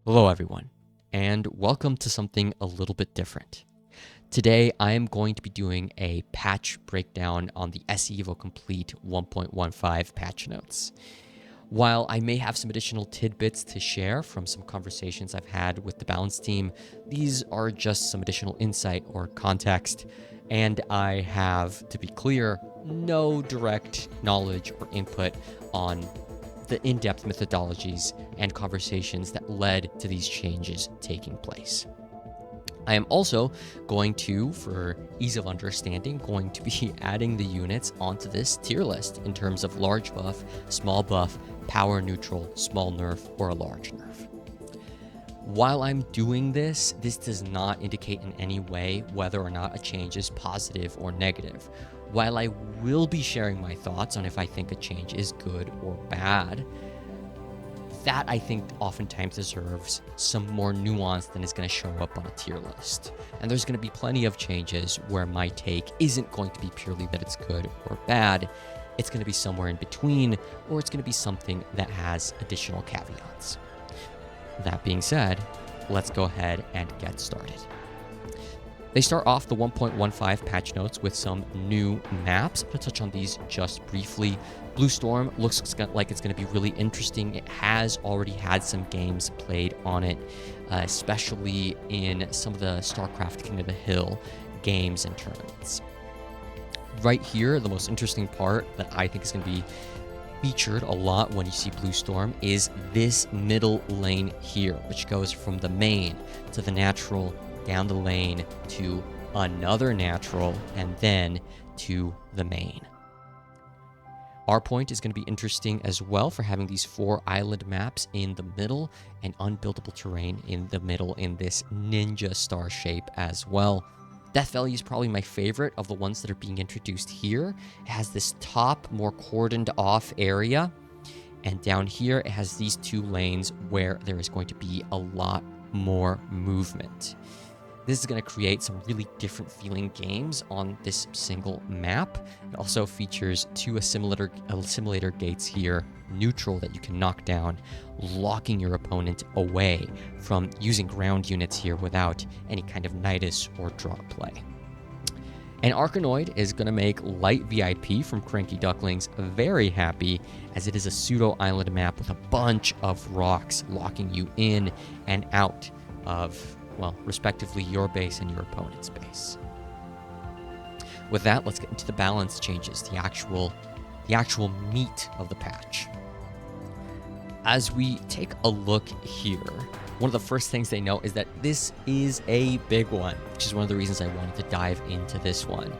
Hello everyone, and welcome to something a little bit different. Today I am going to be doing a patch breakdown on the SCEvo Complete 1.15 patch notes. While I may have some additional tidbits to share from some conversations I've had with the balance team, these are just some additional insight or context, and I have, to be clear, no direct knowledge or input on the in-depth methodologies and conversations that led to these changes taking place. I am also going to, for ease of understanding, going to be adding the units onto this tier list in terms of large buff, small buff, power neutral, small nerf, or a large nerf. While I'm doing this does not indicate in any way whether or not a change is positive or negative. While I will be sharing my thoughts on if I think a change is good or bad, that I think oftentimes deserves some more nuance than is going to show up on a tier list. And there's going to be plenty of changes where my take isn't going to be purely that it's good or bad. It's going to be somewhere in between, or it's going to be something that has additional caveats. That being said, let's go ahead and get started. They start off the 1.15 patch notes with some new maps. I'm going to touch on these just briefly. Blue Storm looks like it's going to be really interesting. It has already had some games played on it, especially in some of the StarCraft King of the Hill games and tournaments. Right here, the most interesting part that I think is going to be featured a lot when you see Blue Storm is this middle lane here, which goes from the main to the natural, down the lane to another natural, and then to the main. Our point is going to be interesting as well for having these 4 island maps in the middle and unbuildable terrain in the middle in this ninja star shape as well. Death Valley is probably my favorite of the ones that are being introduced here. It has this top, more cordoned off area, and down here it has these 2 lanes where there is going to be a lot more movement. This is going to create some really different feeling games on this single map. It also features 2 assimilator gates here, neutral, that you can knock down, locking your opponent away from using ground units here without any kind of Nidus or draw play. And Arkanoid is going to make Light VIP from Cranky Ducklings very happy, as it is a pseudo-island map with a bunch of rocks locking you in and out of, well, respectively your base and your opponent's base. With that, let's get into the balance changes, the actual meat of the patch. As we take a look here, one of the first things they note is that this is a big one, which is one of the reasons I wanted to dive into this one.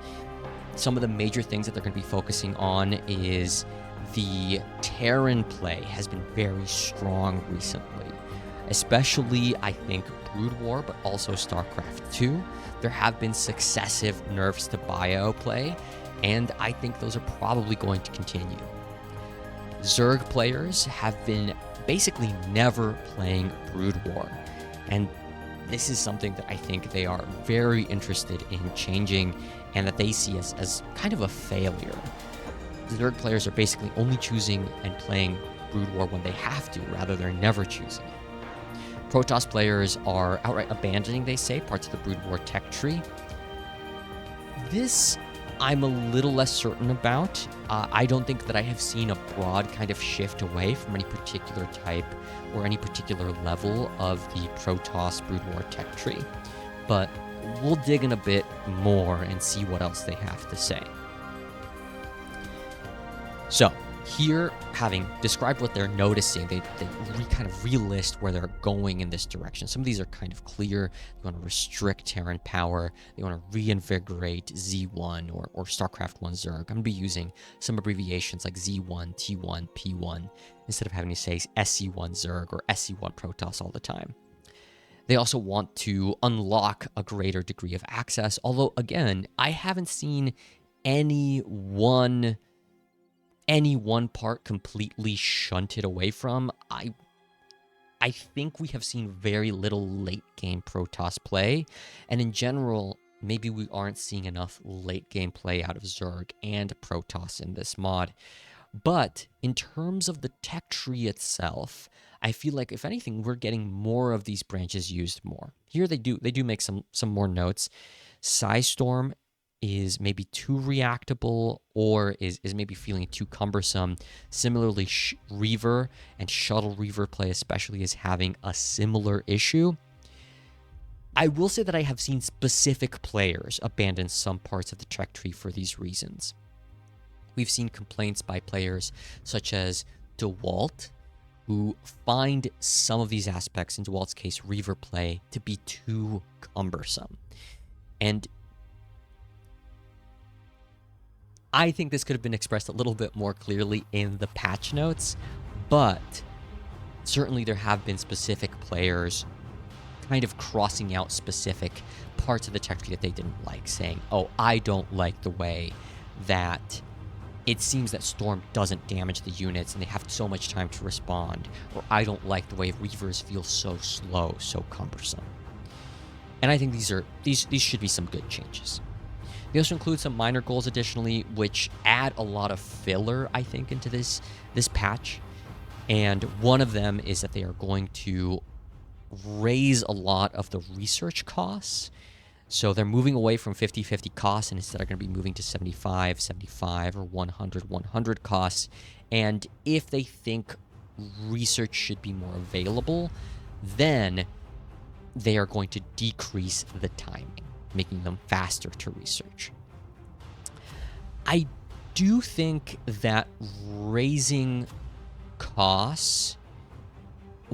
Some of the major things that they're going to be focusing on is the Terran play has been very strong recently. Especially, I think, Brood War, but also StarCraft 2. There have been successive nerfs to bio play, and I think those are probably going to continue. Zerg players have been basically never playing Brood War, and this is something that I think they are very interested in changing, and that they see as kind of a failure. Zerg players are basically only choosing and playing Brood War when they have to, rather than never choosing it. Protoss players are outright abandoning, they say, parts of the Brood War tech tree. This I'm a little less certain about. I don't think that I have seen a broad kind of shift away from any particular type or any particular level of the Protoss Brood War tech tree. But we'll dig in a bit more and see what else they have to say. So, here, having described what they're noticing, they kind of relist where they're going in this direction. Some of these are kind of clear. They want to restrict Terran power. They want to reinvigorate Z1 or StarCraft 1 Zerg. I'm going to be using some abbreviations like Z1, T1, P1, instead of having to say SC1 Zerg or SC1 Protoss all the time. They also want to unlock a greater degree of access, although, again, I haven't seen any one part completely shunted away from. I think we have seen very little late game Protoss play, and in general, maybe we aren't seeing enough late game play out of Zerg and Protoss in this mod. But in terms of the tech tree itself, I feel like if anything, we're getting more of these branches used more. Here they do make some more notes. Storm is maybe too reactable or is maybe feeling too cumbersome. Similarly, Reaver and Shuttle Reaver play especially is having a similar issue. I will say that I have seen specific players abandon some parts of the tech tree for these reasons. We've seen complaints by players such as DeWalt, who find some of these aspects, in DeWalt's case, Reaver play, to be too cumbersome. And I think this could have been expressed a little bit more clearly in the patch notes, but certainly there have been specific players kind of crossing out specific parts of the tech tree that they didn't like, saying, oh, I don't like the way that it seems that Storm doesn't damage the units and they have so much time to respond, or I don't like the way Reavers feel so slow, so cumbersome. And I think these should be some good changes. They also include some minor goals additionally, which add a lot of filler, I think, into this patch. And one of them is that they are going to raise a lot of the research costs. So they're moving away from 50-50 costs and instead are going to be moving to 75-75 or 100-100 costs. And if they think research should be more available, then they are going to decrease the timing, making them faster to research. I do think that raising costs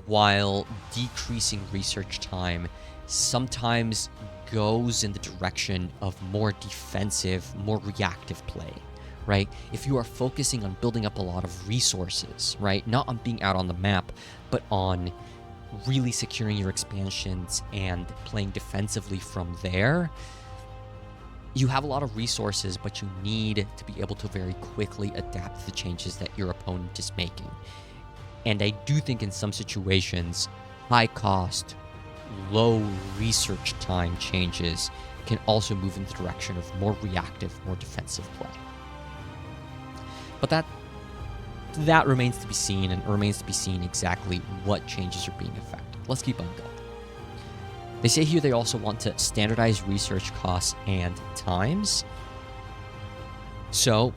while decreasing research time sometimes goes in the direction of more defensive, more reactive play, right? If you are focusing on building up a lot of resources, right? Not on being out on the map, but on really securing your expansions and playing defensively from there, you have a lot of resources, but you need to be able to very quickly adapt to the changes that your opponent is making. And I do think in some situations, high cost, low research time changes can also move in the direction of more reactive, more defensive play. But that remains to be seen, and it remains to be seen exactly what changes are being effected. Let's keep on going. They say here they also want to standardize research costs and times. So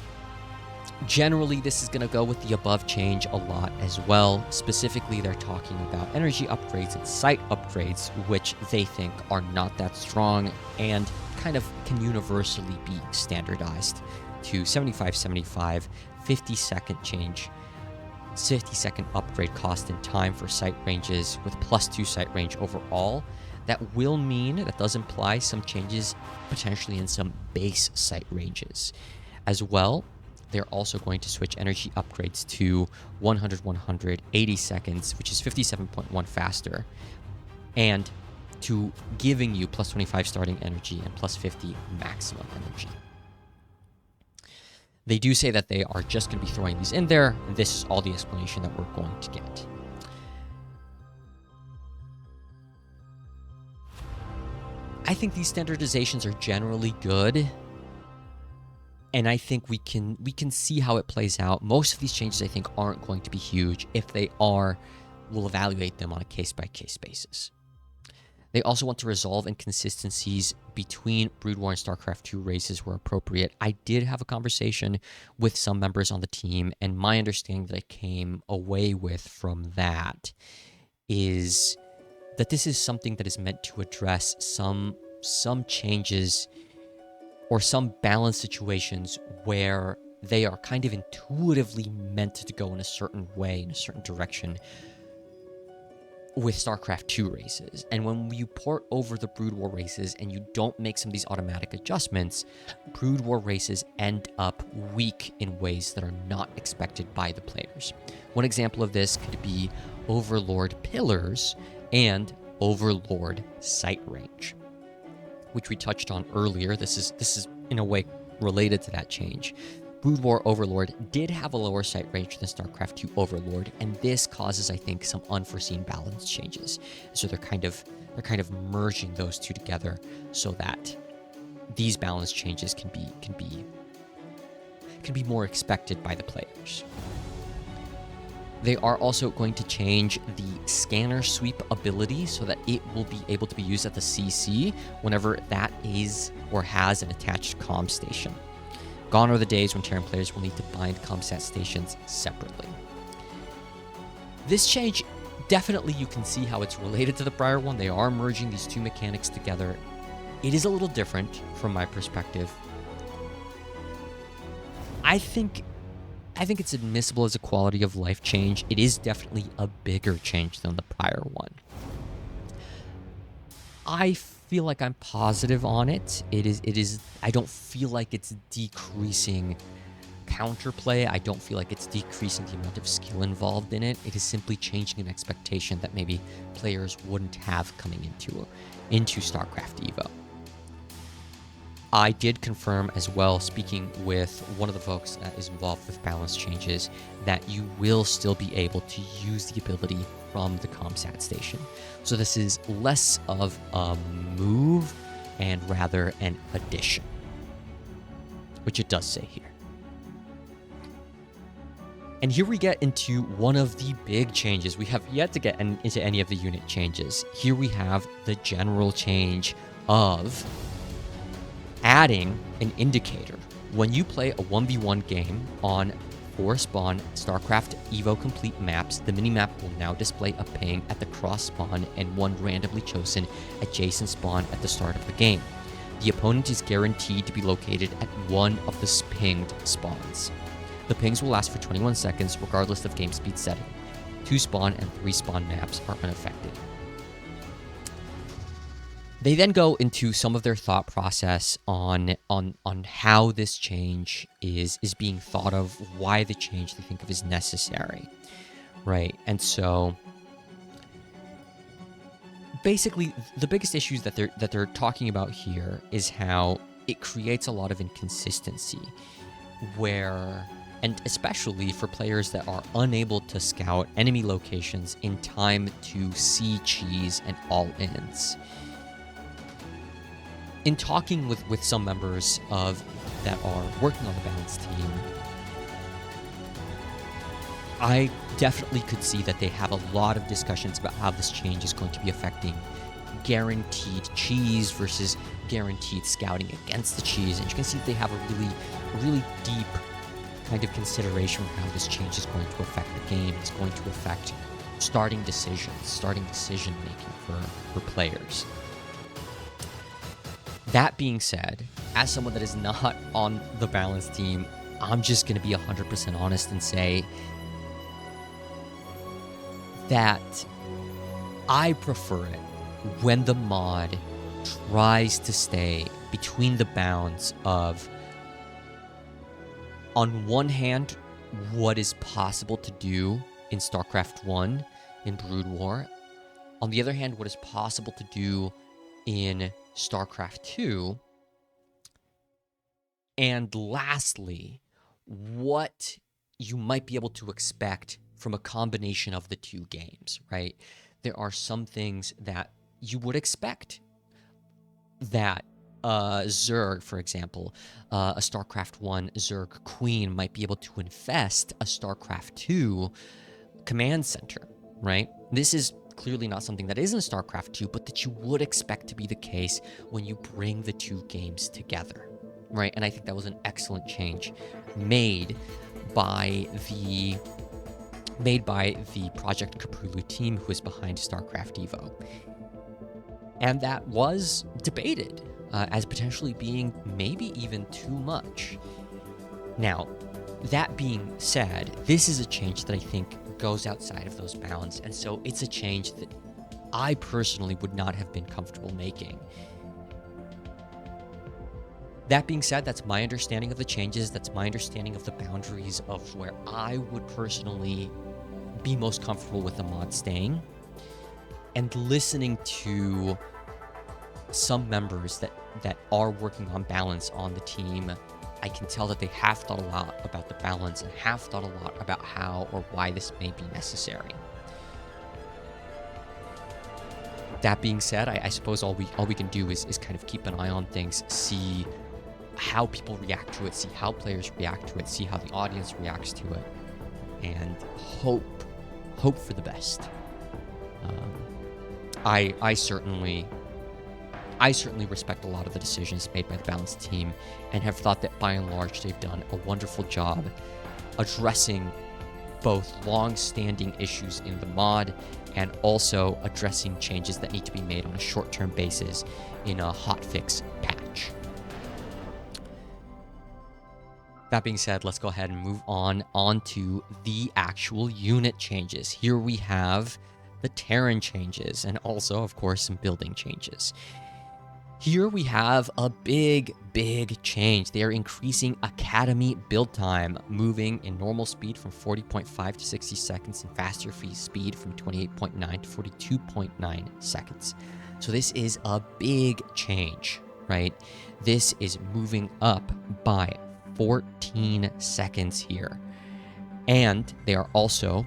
generally, this is going to go with the above change a lot as well. Specifically, they're talking about energy upgrades and site upgrades, which they think are not that strong and kind of can universally be standardized to 75-75, 50-second change, 50-second upgrade cost and time for site ranges with +2 site range overall. That will mean, that does imply some changes potentially in some base site ranges. As well, they're also going to switch energy upgrades to 100-100, 80 seconds, which is 57.1 faster, and to giving you +25 starting energy and +50 maximum energy. They do say that they are just going to be throwing these in there, and this is all the explanation that we're going to get. I think these standardizations are generally good, and I think we can see how it plays out. Most of these changes, I think, aren't going to be huge. If they are, we'll evaluate them on a case-by-case basis. They also want to resolve inconsistencies between Brood War and StarCraft 2 races where appropriate. I did have a conversation with some members on the team, and my understanding that I came away with from that is that this is something that is meant to address some changes or some balance situations where they are kind of intuitively meant to go in a certain way, in a certain direction with StarCraft 2 races. And when you port over the Brood War races and you don't make some of these automatic adjustments, Brood War races end up weak in ways that are not expected by the players. One example of this could be Overlord Pillars and Overlord Sight Range, which we touched on earlier. This is in a way related to that change. Brood War Overlord did have a lower sight range than StarCraft 2 Overlord, and this causes, I think, some unforeseen balance changes. So they're kind of merging those two together so that these balance changes can can be more expected by the players. They are also going to change the scanner sweep ability so that it will be able to be used at the CC whenever that is or has an attached comm station. Gone are the days when Terran players will need to bind ComSat stations separately. This change, definitely you can see how it's related to the prior one. They are merging these two mechanics together. It is a little different from my perspective. I think it's admissible as a quality of life change. It is definitely a bigger change than the prior one. I feel like I'm positive on it. It is I don't feel like it's decreasing counterplay. I don't feel like it's decreasing the amount of skill involved in it. It is simply changing an expectation that maybe players wouldn't have coming into StarCraft EVO. I did confirm as well, speaking with one of the folks that is involved with balance changes, that you will still be able to use the ability from the ComSat station. So this is less of a move and rather an addition, which it does say here. And here we get into one of the big changes. We have yet to get into any of the unit changes. Here we have the general change of adding an indicator. When you play a 1v1 game on 4 spawn StarCraft EVO complete maps, the minimap will now display a ping at the cross spawn and one randomly chosen adjacent spawn at the start of the game. The opponent is guaranteed to be located at one of the pinged spawns. The pings will last for 21 seconds regardless of game speed setting. 2 spawn and 3 spawn maps are unaffected. They then go into some of their thought process on how this change is being thought of, why the change they think of is necessary, right? And so basically the biggest issues that they're talking about here is how it creates a lot of inconsistency where, and especially for players that are unable to scout enemy locations in time to see cheese and all-ins. In talking with some members that are working on the balance team, I definitely could see that they have a lot of discussions about how this change is going to be affecting guaranteed cheese versus guaranteed scouting against the cheese. And you can see that they have a really deep kind of consideration for how this change is going to affect the game. It's going to affect starting decision making for players. That being said, as someone that is not on the balance team, I'm just going to be 100% honest and say that I prefer it when the mod tries to stay between the bounds of, on one hand, what is possible to do in StarCraft 1 in Brood War, on the other hand, what is possible to do in StarCraft 2, and lastly, what you might be able to expect from a combination of the two games, right? There are some things that you would expect that Zerg, for example, a StarCraft 1 Zerg Queen might be able to infest a StarCraft 2 command center, right? This is clearly not something that is in StarCraft 2, but that you would expect to be the case when you bring the two games together, right? And I think that was an excellent change made by the Project Caprulu team who is behind StarCraft EVO. And that was debated as potentially being maybe even too much. Now, that being said, this is a change that I think goes outside of those bounds, and so it's a change that I personally would not have been comfortable making. That being said, that's my understanding of the changes, that's my understanding of the boundaries of where I would personally be most comfortable with the mod staying. And listening to some members that are working on balance on the team, I can tell that they have thought a lot about the balance and have thought a lot about how or why this may be necessary. That being said, I suppose all we can do is kind of keep an eye on things, see how people react to it, see how players react to it, see how the audience reacts to it, and hope for the best. I certainly respect a lot of the decisions made by the Balance team, and have thought that by and large they've done a wonderful job addressing both long-standing issues in the mod and also addressing changes that need to be made on a short-term basis in a hotfix patch. That being said, let's go ahead and move on to the actual unit changes. Here we have the Terran changes, and also, of course, some building changes. Here we have a big change. They are increasing Academy build time, moving in normal speed from 40.5 to 60 seconds and faster free speed from 28.9 to 42.9 seconds. So this is a big change, right? This is moving up by 14 seconds here. And they are also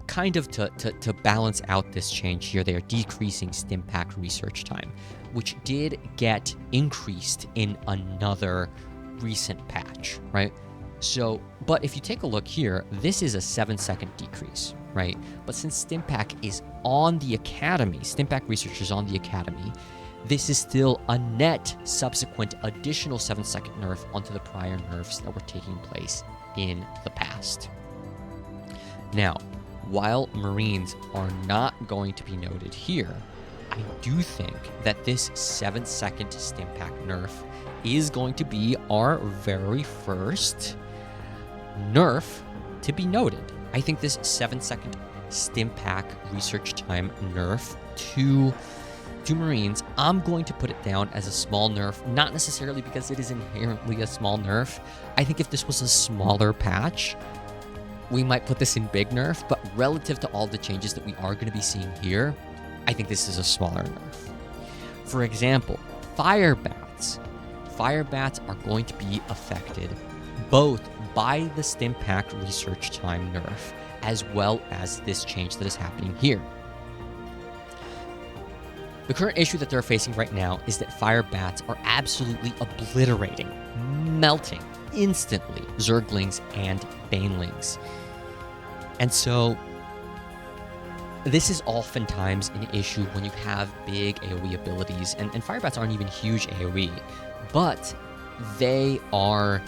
kind of to balance out this change here, they are decreasing Stimpack research time, which did get increased in another recent patch, right? So, but if you take a look here, this is a 7-second decrease, right? But since Stimpack is on the Academy, Stimpack research is on the Academy, this is still a net subsequent additional 7-second nerf onto the prior nerfs that were taking place in the past. Now, while Marines are not going to be noted here, I do think that this 7-second Stimpack nerf is going to be our very first nerf to be noted. I think this 7-second Stimpack research time nerf to Marines, I'm going to put it down as a small nerf, not necessarily because it is inherently a small nerf. I think if this was a smaller patch, we might put this in big nerf, but relative to all the changes that we are going to be seeing here, I think this is a smaller nerf. For example, fire bats. Fire bats are going to be affected both by the Stimpack research time nerf, as well as this change that is happening here. The current issue that they're facing right now is that fire bats are absolutely obliterating, melting instantly Zerglings and Banelings. And so this is oftentimes an issue when you have big AoE abilities, and Firebats aren't even huge AoE, but they are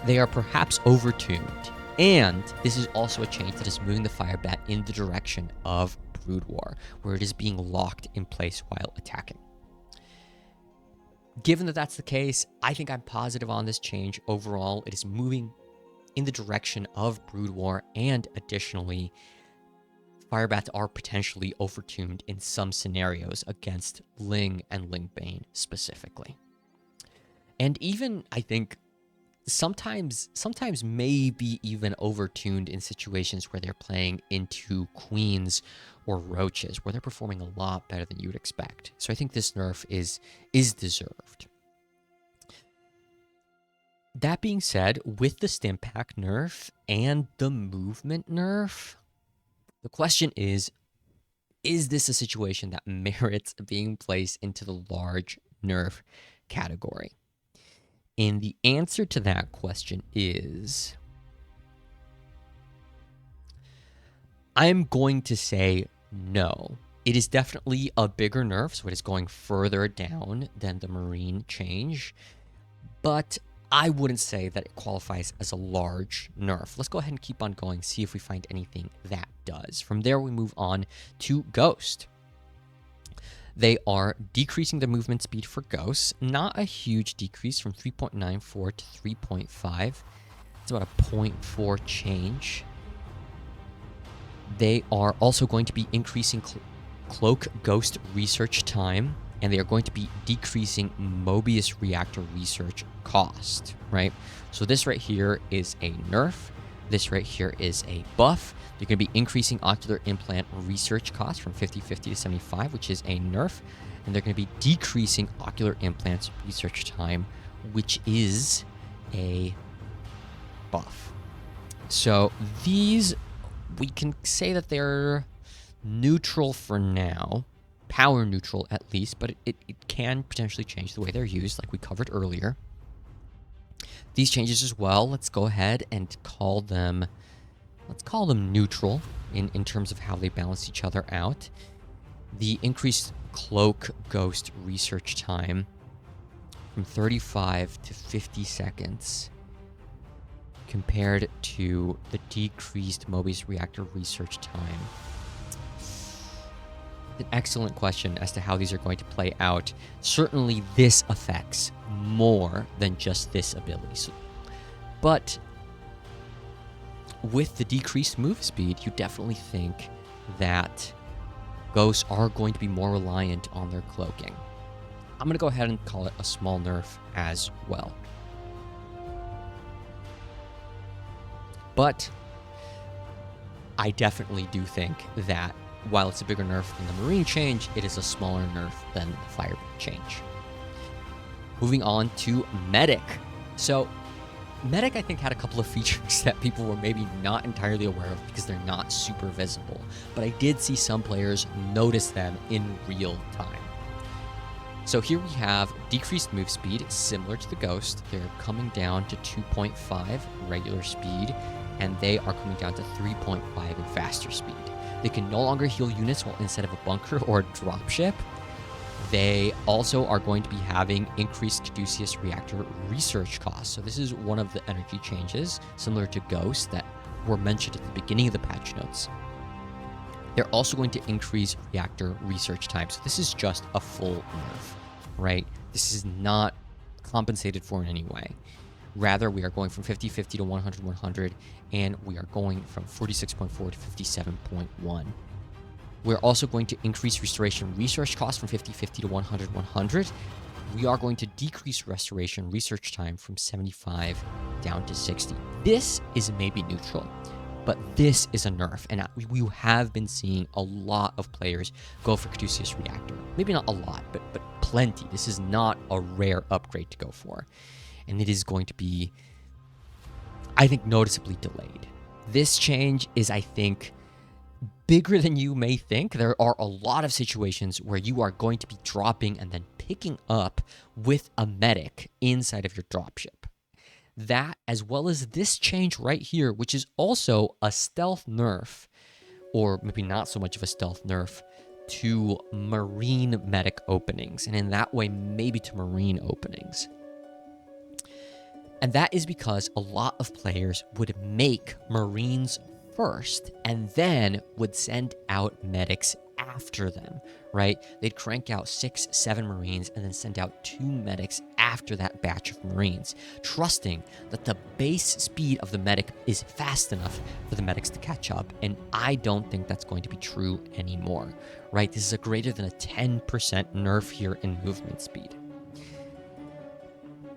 perhaps overtuned. And this is also a change that is moving the Firebat in the direction of Brood War, where it is being locked in place while attacking. Given that that's the case, I think I'm positive on this change. Overall, it is moving in the direction of Brood War, and additionally, Firebats are potentially overtuned in some scenarios against Ling and Lingbane specifically. And even, I think, sometimes maybe even overtuned in situations where they're playing into Queens or Roaches, where they're performing a lot better than you would expect. So I think this nerf is deserved. That being said, with the Stimpack nerf and the movement nerf, the question is this a situation that merits being placed into the large nerf category? And the answer to that question is, I'm going to say no. It is definitely a bigger nerf, so it is going further down than the Marine change, but I wouldn't say that it qualifies as a large nerf. Let's go ahead and keep on going, see if we find anything that does. From there, we move on to Ghost. They are decreasing the movement speed for Ghosts. Not a huge decrease from 3.94 to 3.5. It's about a 0.4 change. They are also going to be increasing Cloak Ghost research time, and they are going to be decreasing Mobius Reactor research cost, right? So this right here is a nerf. This right here is a buff. They're going to be increasing Ocular Implant research cost from 50/50 to 75, which is a nerf. And they're going to be decreasing Ocular Implants research time, which is a buff. So these, we can say that they're neutral for now. power neutral at least, but it can potentially change the way they're used, like we covered earlier. These changes as well, let's go ahead and call them neutral in terms of how they balance each other out. The increased cloak ghost research time from 35 to 50 seconds compared to the decreased Mobius reactor research time. An excellent question as to how these are going to play out. Certainly this affects more than just this ability. But with the decreased move speed, you definitely think that ghosts are going to be more reliant on their cloaking. I'm going to go ahead and call it a small nerf as well. But I definitely do think that while it's a bigger nerf than the Marine change, it is a smaller nerf than the Fire change. Moving on to Medic. So Medic, I think, had a couple of features that people were maybe not entirely aware of because they're not super visible, but I did see some players notice them in real time. So here we have decreased move speed, similar to the Ghost. They're coming down to 2.5 regular speed, and they are coming down to 3.5 in faster speed. They can no longer heal units while inside of a bunker or a dropship. They also are going to be having increased Caduceus reactor research costs. So this is one of the energy changes, similar to Ghost, that were mentioned at the beginning of the patch notes. They're also going to increase reactor research time. So this is just a full nerf, right? This is not compensated for in any way. Rather, we are going from 50-50 to 100-100, and we are going from 46.4 to 57.1. We're also going to increase restoration research costs from 50-50 to 100-100. We are going to decrease restoration research time from 75 down to 60. This is maybe neutral, but this is a nerf, and we have been seeing a lot of players go for Caduceus Reactor. Maybe not a lot, but plenty. This is not a rare upgrade to go for, and it is going to be, I think, noticeably delayed. This change is, I think, bigger than you may think. There are a lot of situations where you are going to be dropping and then picking up with a medic inside of your dropship. That, as well as this change right here, which is also a stealth nerf, or maybe not so much of a stealth nerf, to Marine medic openings, and in that way, maybe to Marine openings. And that is because a lot of players would make Marines first and then would send out medics after them, right? They'd crank out 6-7 Marines and then send out 2 medics after that batch of Marines, trusting that the base speed of the medic is fast enough for the medics to catch up. And I don't think that's going to be true anymore, right? This is a greater than a 10% nerf here in movement speed.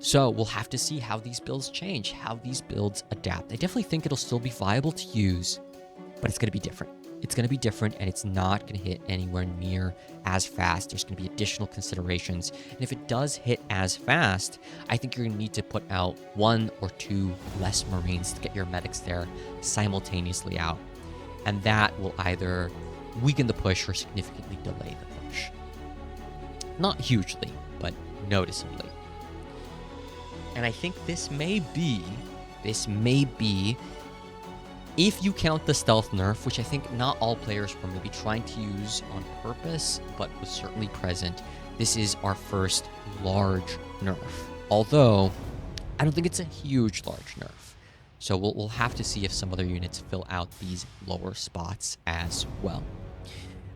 So we'll have to see how these builds change, how these builds adapt. I definitely think it'll still be viable to use, but it's going to be different. It's going to be different, and it's not going to hit anywhere near as fast. There's going to be additional considerations. And if it does hit as fast, I think you're going to need to put out 1 or 2 less Marines to get your medics there simultaneously out. And that will either weaken the push or significantly delay the push. Not hugely, but noticeably. And I think this may be, if you count the stealth nerf, which I think not all players were maybe trying to use on purpose, but was certainly present, this is our first large nerf. Although, I don't think it's a huge large nerf. So we'll have to see if some other units fill out these lower spots as well.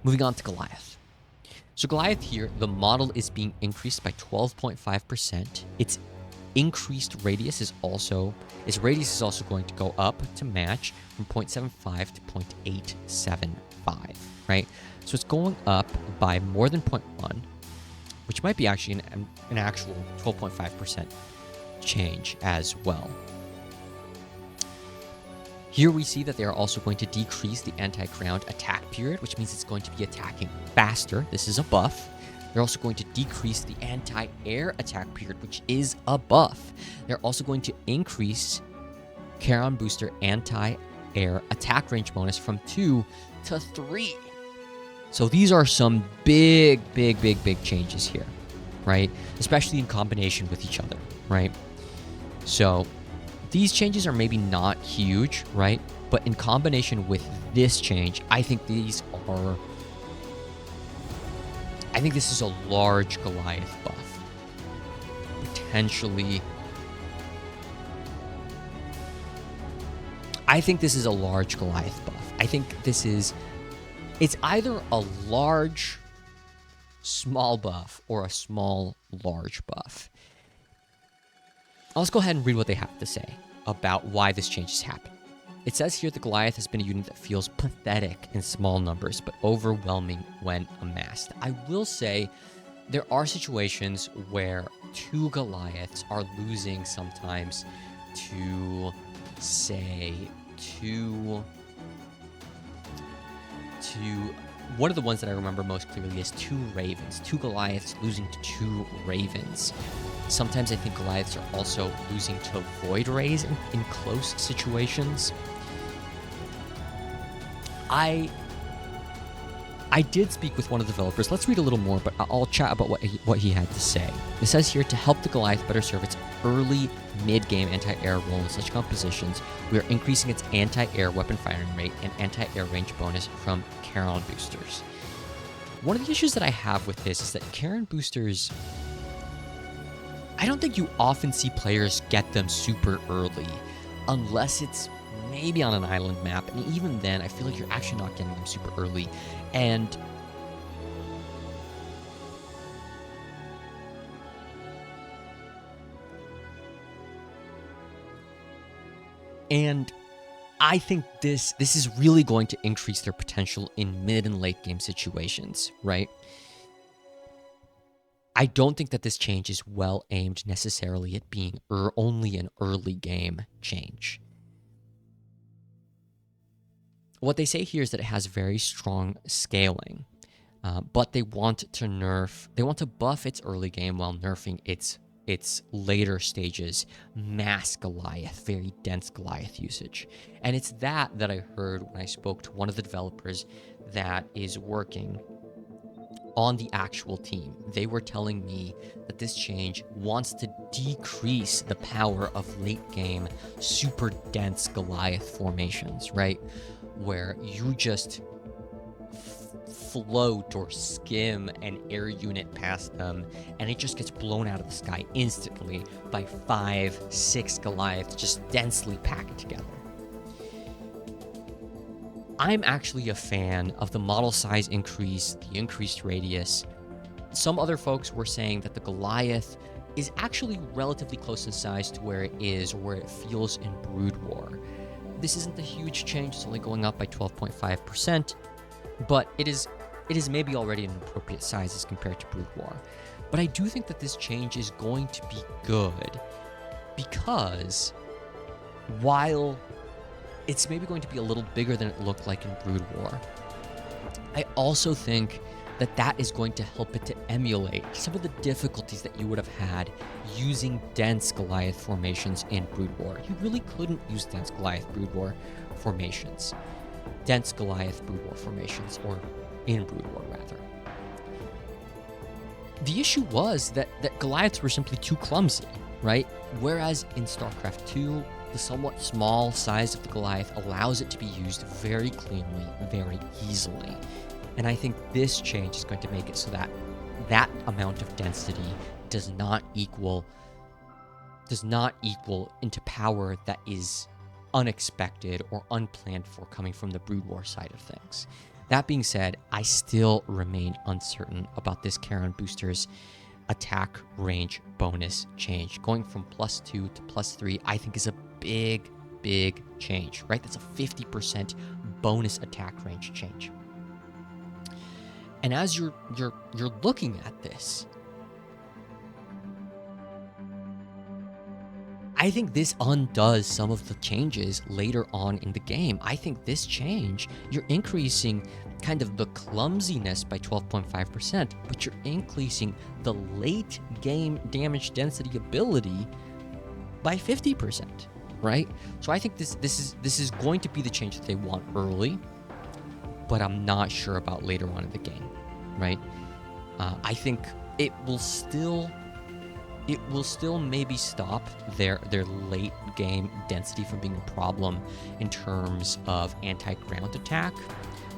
Moving on to Goliath. So Goliath here, the model is being increased by 12.5%. Its increased radius is also going to go up to match from 0.75 to 0.875, right? So it's going up by more than 0.1, which might be actually an actual 12.5% change as well. Here we see that they are also going to decrease the anti-ground attack period, which means it's going to be attacking faster. This is a buff. They're also going to decrease the anti-air attack period, which is a buff. They're also going to increase Charon Booster anti-air attack range bonus from 2 to 3. So these are some big changes here, right? Especially in combination with each other, right? So these changes are maybe not huge, right? But in combination with this change, I think this is a large Goliath buff. Potentially. I think this is a large Goliath buff. I think it's either a large small buff or a small large buff. Let's go ahead and read what they have to say about why this change has happened. It says here the Goliath has been a unit that feels pathetic in small numbers, but overwhelming when amassed. I will say there are situations where 2 Goliaths are losing sometimes to, say, one of the ones that I remember most clearly is 2 Ravens. 2 Goliaths losing to 2 Ravens. Sometimes I think Goliaths are also losing to Void Rays in close situations. I did speak with one of the developers. Let's read a little more, but I'll chat about what he had to say. It says here, to help the Goliath better serve its early mid-game anti-air role in such compositions, we are increasing its anti-air weapon firing rate and anti-air range bonus from Charon boosters. One of the issues that I have with this is that Charon boosters, I don't think you often see players get them super early, unless it's maybe on an island map, and even then, I feel like you're actually not getting them super early. And I think this is really going to increase their potential in mid and late game situations, right? I don't think that this change is well aimed necessarily at being only an early game change. What they say here is that it has very strong scaling, but they want to buff its early game while nerfing its later stages, mass Goliath, very dense Goliath usage. And it's that I heard when I spoke to one of the developers that is working on the actual team. They were telling me that this change wants to decrease the power of late game, super dense Goliath formations, right? Where you just float or skim an air unit past them, and it just gets blown out of the sky instantly by 5-6 Goliaths just densely packed together. I'm actually a fan of the model size increase, the increased radius. Some other folks were saying that the Goliath is actually relatively close in size to where it is, or where it feels in Brood War. This isn't a huge change, it's only going up by 12.5%, but it is maybe already an appropriate size as compared to Brood War. But I do think that this change is going to be good, because while it's maybe going to be a little bigger than it looked like in Brood War, I also think that is going to help it to emulate some of the difficulties that you would have had using dense Goliath formations in Brood War. You really couldn't use dense Goliath Brood War formations. Or in Brood War, rather. The issue was that Goliaths were simply too clumsy, right? Whereas in StarCraft 2, the somewhat small size of the Goliath allows it to be used very cleanly, very easily. And I think this change is going to make it so that that amount of density does not equal into power that is unexpected or unplanned for coming from the Brood War side of things. That being said, I still remain uncertain about this Charon Booster's attack range bonus change. Going from +2 to +3, I think is a big change, right? That's a 50% bonus attack range change. And as you're looking at this, I think this undoes some of the changes later on in the game. I think this change, you're increasing kind of the clumsiness by 12.5%, but you're increasing the late game damage density ability by 50%, right? So I think this is going to be the change that they want early, but I'm not sure about later on in the game, right? I think it will still maybe stop their late game density from being a problem in terms of anti-ground attack,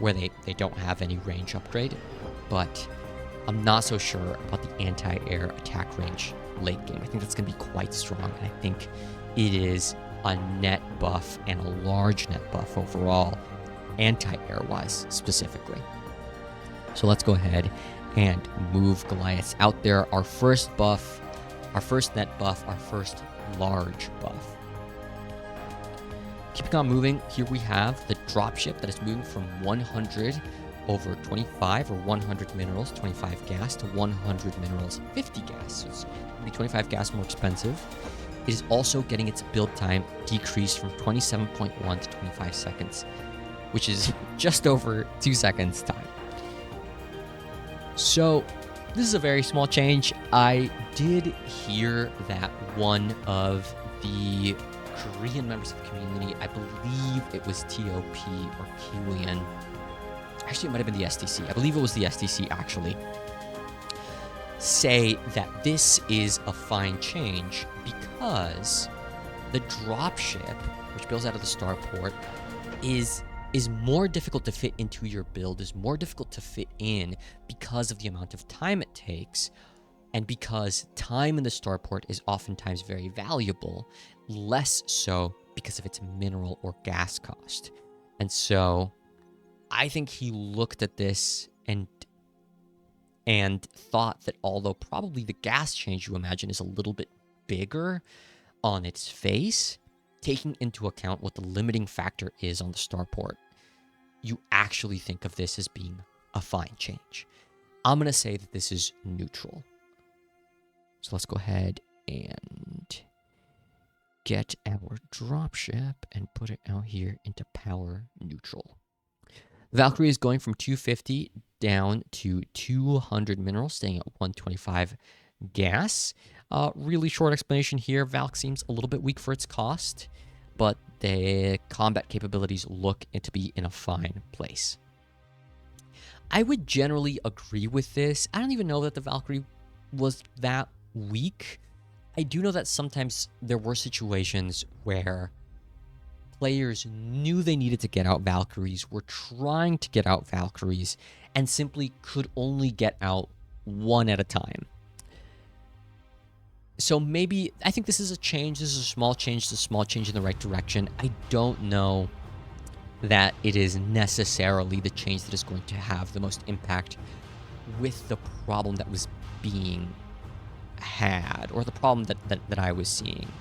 where they don't have any range upgrade, but I'm not so sure about the anti-air attack range late game. I think that's going to be quite strong, and I think it is a net buff and a large net buff overall, anti-air wise specifically. So let's go ahead and move Goliaths out there. Our first buff, our first net buff, our first large buff. Keeping on moving, here we have the dropship that is moving from 100 over 25 or 100 minerals, 25 gas, to 100 minerals, 50 gas. So it's going to be 25 gas more expensive. It is also getting its build time decreased from 27.1 to 25 seconds, which is just over 2 seconds time. So this is a very small change. I did hear that one of the Korean members of the community, I believe it was TOP or Killian, actually it might have been the STC, I believe it was the STC actually, say that this is a fine change because the dropship, which builds out of the starport, is more difficult to fit into your build, is more difficult to fit in because of the amount of time it takes, and because time in the starport is oftentimes very valuable, less so because of its mineral or gas cost. And so I think he looked at this and thought that although probably the gas change you imagine is a little bit bigger on its face, taking into account what the limiting factor is on the starport, you actually think of this as being a fine change. I'm going to say that this is neutral. So let's go ahead and get our dropship and put it out here into power neutral. Valkyrie is going from 250 down to 200 minerals, staying at 125 gas. Really short explanation here. Valk seems a little bit weak for its cost, but the combat capabilities look to be in a fine place. I would generally agree with this. I don't even know that the Valkyrie was that weak. I do know that sometimes there were situations where players knew they needed to get out Valkyries, were trying to get out Valkyries, and simply could only get out one at a time. So maybe, I think this is a change. This is a small change. It's a small change in the right direction. I don't know that it is necessarily the change that is going to have the most impact with the problem that was being had, or the problem that I was seeing.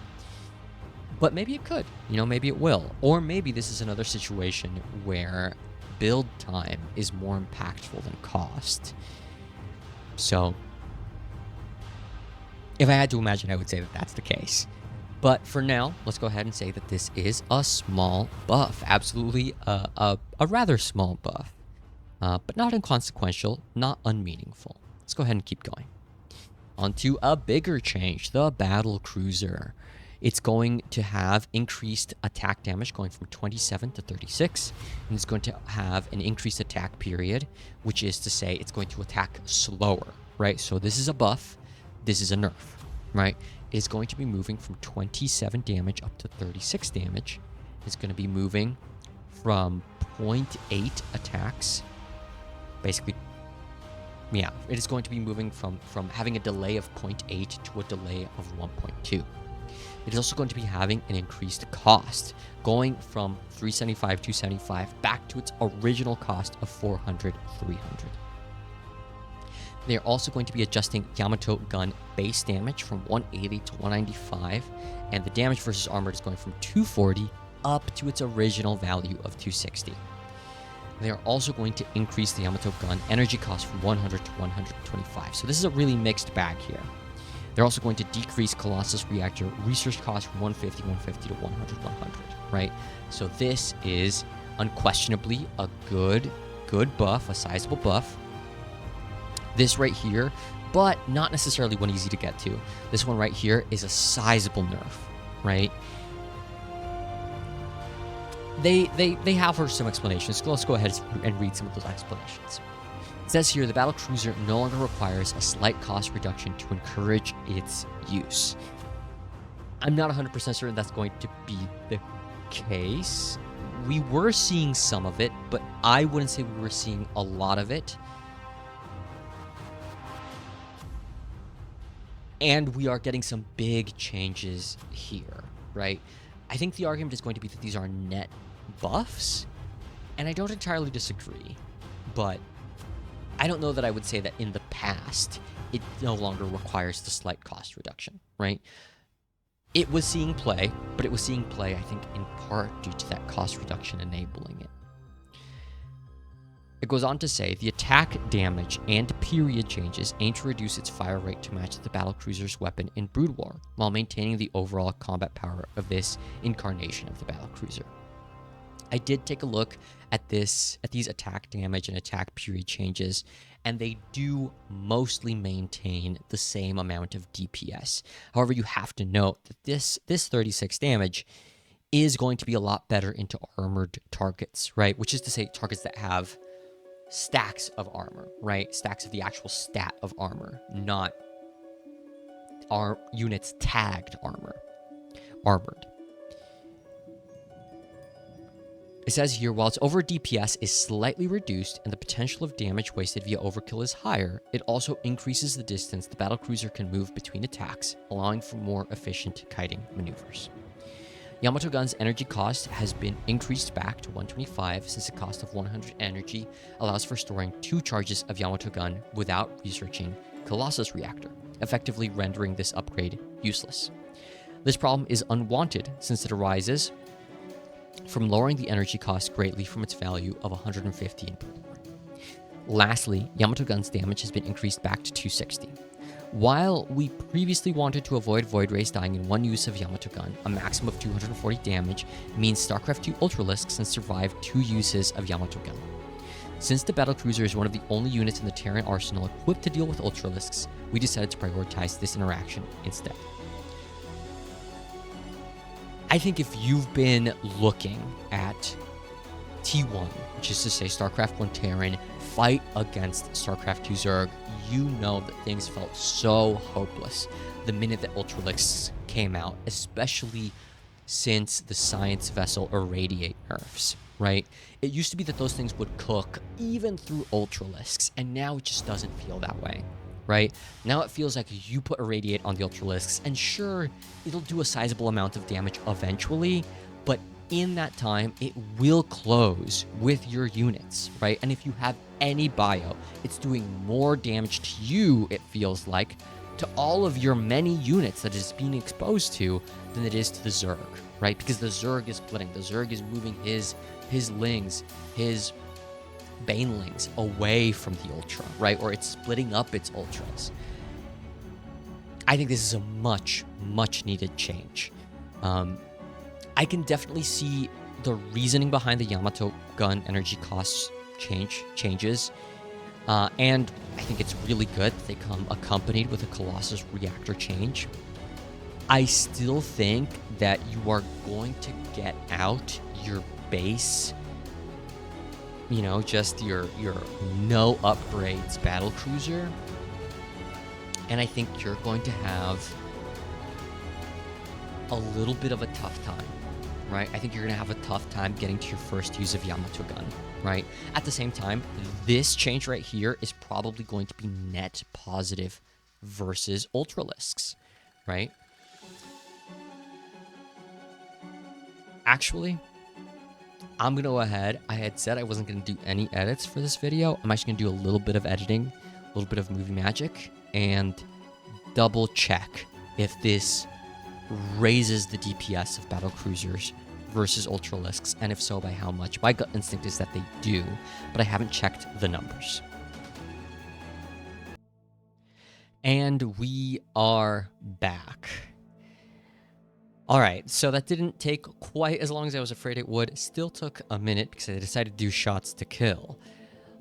But maybe it could, maybe it will. Or maybe this is another situation where build time is more impactful than cost. So if I had to imagine, I would say that that's the case. But for now, let's go ahead and say that this is a small buff. Absolutely a rather small buff. But not inconsequential, not unmeaningful. Let's go ahead and keep going. Onto a bigger change, the battle cruiser. It's going to have increased attack damage going from 27 to 36, and it's going to have an increased attack period, which is to say it's going to attack slower, right? So this is a buff, this is a nerf, right? It's going to be moving from 27 damage up to 36 damage. It's going to be moving from 0.8 attacks, basically, yeah, it is going to be moving from having a delay of 0.8 to a delay of 1.2. It is also going to be having an increased cost, going from 375, 275 back to its original cost of 400, 300. They are also going to be adjusting Yamato gun base damage from 180 to 195, and the damage versus armor is going from 240 up to its original value of 260. They are also going to increase the Yamato gun energy cost from 100 to 125. So this is a really mixed bag here. They're also going to decrease Colossus Reactor research cost from 150 to 100, 100, right? So this is unquestionably a good buff, a sizable buff. This right here, but not necessarily one easy to get to. This one right here is a sizable nerf, right? they have her some explanations. So let's go ahead and read some of those explanations. It says here, the battlecruiser no longer requires a slight cost reduction to encourage its use. I'm not 100% certain that's going to be the case. We were seeing some of it, but I wouldn't say we were seeing a lot of it. And we are getting some big changes here, right? I think the argument is going to be that these are net buffs, and I don't entirely disagree, but I don't know that I would say that in the past it no longer requires the slight cost reduction, right? It was seeing play, but it was seeing play, I think, in part due to that cost reduction enabling it. It goes on to say, the attack damage and period changes aim to reduce its fire rate to match the battlecruiser's weapon in Brood War, while maintaining the overall combat power of this incarnation of the battlecruiser. I did take a look at these attack damage and attack period changes, and they do mostly maintain the same amount of DPS. However, you have to note that this 36 damage is going to be a lot better into armored targets, right? Which is to say targets that have stacks of armor, right? Stacks of the actual stat of armor, not units tagged armored. It says here, while its over DPS is slightly reduced and the potential of damage wasted via overkill is higher, it also increases the distance the battlecruiser can move between attacks, allowing for more efficient kiting maneuvers. Yamato Gun's energy cost has been increased back to 125 since the cost of 100 energy allows for storing 2 charges of Yamato Gun without researching Colossus Reactor, effectively rendering this upgrade useless. This problem is unwanted since it arises from lowering the energy cost greatly from its value of 150 in Brood War. Lastly, Yamato Gun's damage has been increased back to 260. While we previously wanted to avoid Void Rays dying in one use of Yamato Gun, a maximum of 240 damage means StarCraft 2 Ultralisks can survive 2 uses of Yamato Gun. Since the battlecruiser is one of the only units in the Terran arsenal equipped to deal with Ultralisks, we decided to prioritize this interaction instead. I think if you've been looking at T1, which is to say StarCraft 1 Terran, fight against StarCraft 2 Zerg, you know that things felt so hopeless the minute that Ultralisks came out, especially since the Science Vessel Irradiate nerfs, right? It used to be that those things would cook even through Ultralisks, and now it just doesn't feel that way, right? Now it feels like you put Irradiate on the Ultralisks, and sure, it'll do a sizable amount of damage eventually, but in that time, it will close with your units, right? And if you have any bio, it's doing more damage to you, it feels like, to all of your many units that it's being exposed to than it is to the Zerg, right? Because the Zerg is splitting. The Zerg is moving his Lings, his Banelings away from the Ultra, right? Or it's splitting up its Ultras. I think this is a much, much needed change. I can definitely see the reasoning behind the Yamato Gun energy costs changes, and I think it's really good that they come accompanied with a Colossus Reactor change. I still think that you are going to get out your base, you know, just your no upgrades battlecruiser, and I think you're going to have a little bit of a tough time, right? I think you're going to have a tough time getting to your first use of Yamato Gun, right? At the same time, this change right here is probably going to be net positive versus Ultralisks, right? Actually, I'm going to go ahead. I had said I wasn't going to do any edits for this video. I'm actually going to do a little bit of editing, a little bit of movie magic, and double check if this raises the DPS of battlecruisers versus Ultralisks, and if so, by how much. My gut instinct is that they do, but I haven't checked the numbers. And we are back. All right, so that didn't take quite as long as I was afraid it would. Still took a minute because I decided to do shots to kill.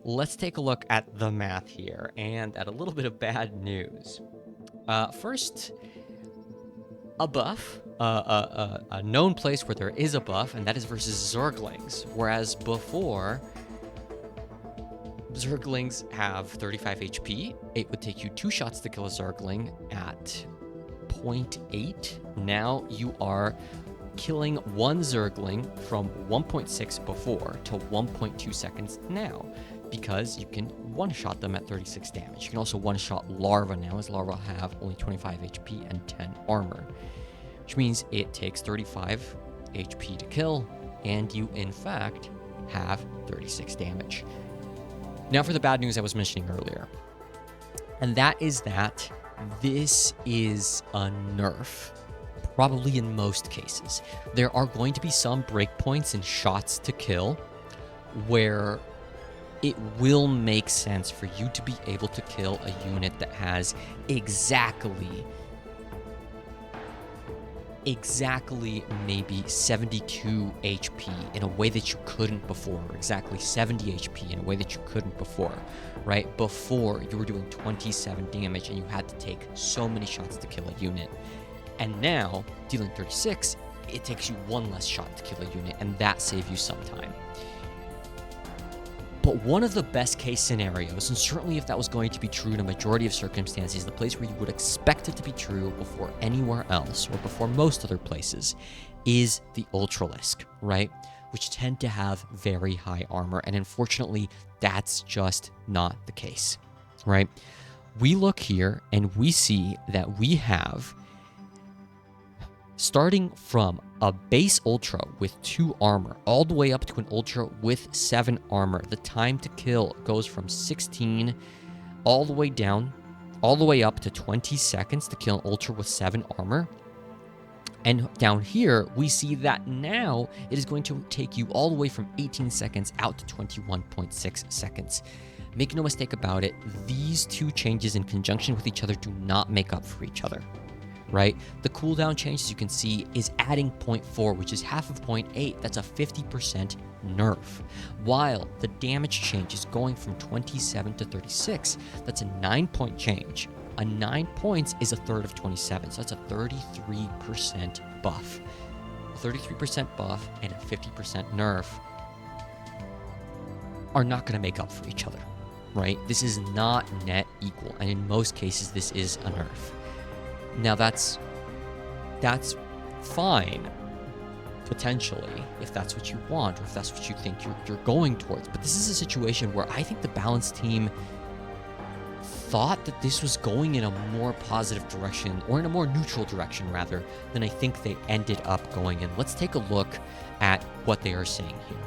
Let's take a look at the math here and at a little bit of bad news. First, a buff, a known place where there is a buff, and that is versus Zerglings. Whereas before, Zerglings have 35 HP. It would take you 2 shots to kill a Zergling at 0.8. Now you are killing one Zergling from 1.6 before to 1.2 seconds now, because you can one-shot them at 36 damage. You can also one-shot Larva now, as Larva have only 25 HP and 10 armor, which means it takes 35 HP to kill, and you, in fact, have 36 damage. Now for the bad news I was mentioning earlier, and that is that this is a nerf. Probably in most cases. There are going to be some breakpoints and shots to kill where it will make sense for you to be able to kill a unit that has exactly maybe 72 HP in a way that you couldn't before, or exactly 70 HP in a way that you couldn't before, right? Before, you were doing 27 damage and you had to take so many shots to kill a unit. And now, dealing 36, it takes you 1 less shot to kill a unit, and that saves you some time. But one of the best case scenarios, and certainly if that was going to be true in a majority of circumstances, the place where you would expect it to be true before anywhere else, or before most other places, is the Ultralisk, right? Which tend to have very high armor, and unfortunately, that's just not the case, right? We look here, and we see that we have, starting from a base Ultra with 2 armor, all the way up to an Ultra with 7 armor, the time to kill goes from 16 all the way down, all the way up to 20 seconds to kill an Ultra with 7 armor. And down here, we see that now it is going to take you all the way from 18 seconds out to 21.6 seconds. Make no mistake about it, these 2 changes in conjunction with each other do not make up for each other. Right? The cooldown change, as you can see, is adding 0.4, which is half of 0.8. That's a 50% nerf. While the damage change is going from 27 to 36, that's a 9-point change. A 9 points is a third of 27, so that's a 33% buff. A 33% buff and a 50% nerf are not going to make up for each other, right? This is not net equal, and in most cases, this is a nerf. Now that's fine, potentially, if that's what you want, or if that's what you think you're going towards. But this is a situation where I think the Balance team thought that this was going in a more positive direction, or in a more neutral direction, rather, than I think they ended up going in. Let's take a look at what they are saying here.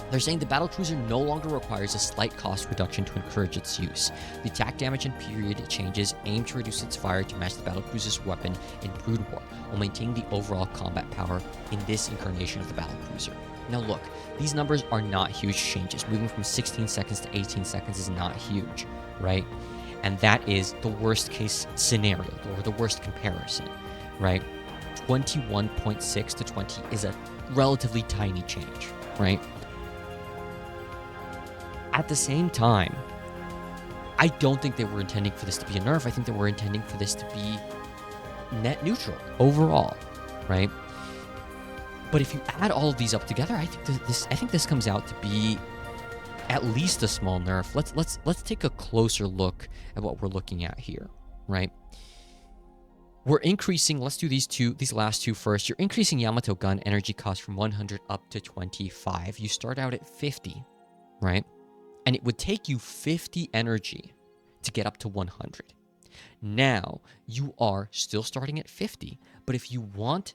They're saying the battlecruiser no longer requires a slight cost reduction to encourage its use. The attack damage and period changes aim to reduce its fire to match the battlecruiser's weapon in Brood War, while maintaining the overall combat power in this incarnation of the battlecruiser. Now look, these numbers are not huge changes. Moving from 16 seconds to 18 seconds is not huge, right? And that is the worst case scenario, or the worst comparison, right? 21.6 to 20 is a relatively tiny change, right? At the same time, I don't think they were intending for this to be a nerf. I think they were intending for this to be net neutral overall, right? But if you add all of these up together, I think this comes out to be at least a small nerf. Let's take a closer look at what we're looking at here, right? We're increasing, let's do these last 2 first. You're increasing Yamato gun energy cost from 100 up to 25. You start out at 50, right? And it would take you 50 energy to get up to 100. Now, you are still starting at 50, but if you want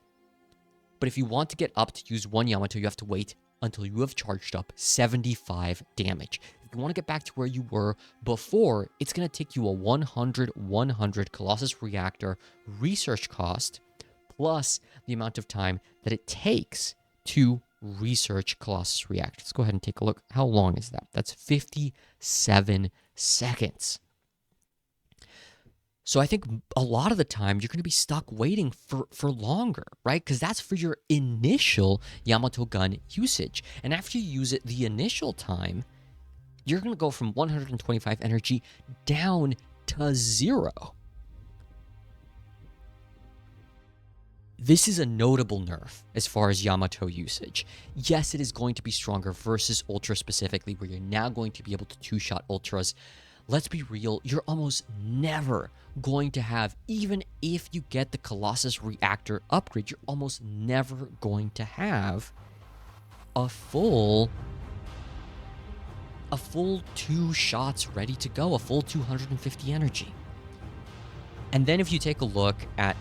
to get up to use 1 Yamato, you have to wait until you have charged up 75 damage. If you want to get back to where you were before, it's going to take you a 100 Colossus Reactor research cost, plus the amount of time that it takes to research Colossus Reactor. Let's go ahead and take a look. How long is that? That's 57 seconds. So I think a lot of the time you're going to be stuck waiting for longer, right? Because that's for your initial Yamato gun usage. And after you use it the initial time, you're going to go from 125 energy down to 0. This is a notable nerf as far as Yamato usage. Yes, it is going to be stronger versus Ultra specifically, where you're now going to be able to two-shot Ultras. Let's be real, you're almost never going to have, even if you get the Colossus Reactor upgrade, you're almost never going to have a full 2 shots ready to go, a full 250 energy. And then if you take a look at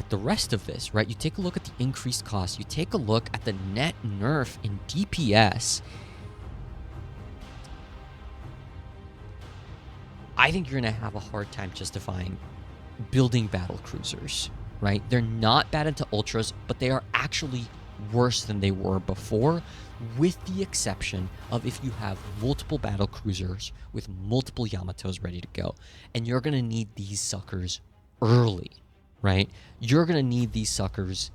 the rest of this, right, you take a look at the increased cost, you take a look at the net nerf in DPS, I think you're going to have a hard time justifying building battle cruisers, right? They're not bad into ultras, but they are actually worse than they were before, with the exception of if you have multiple battle cruisers with multiple Yamatos ready to go. And you're going to need these suckers early, right? You're going to need these suckers.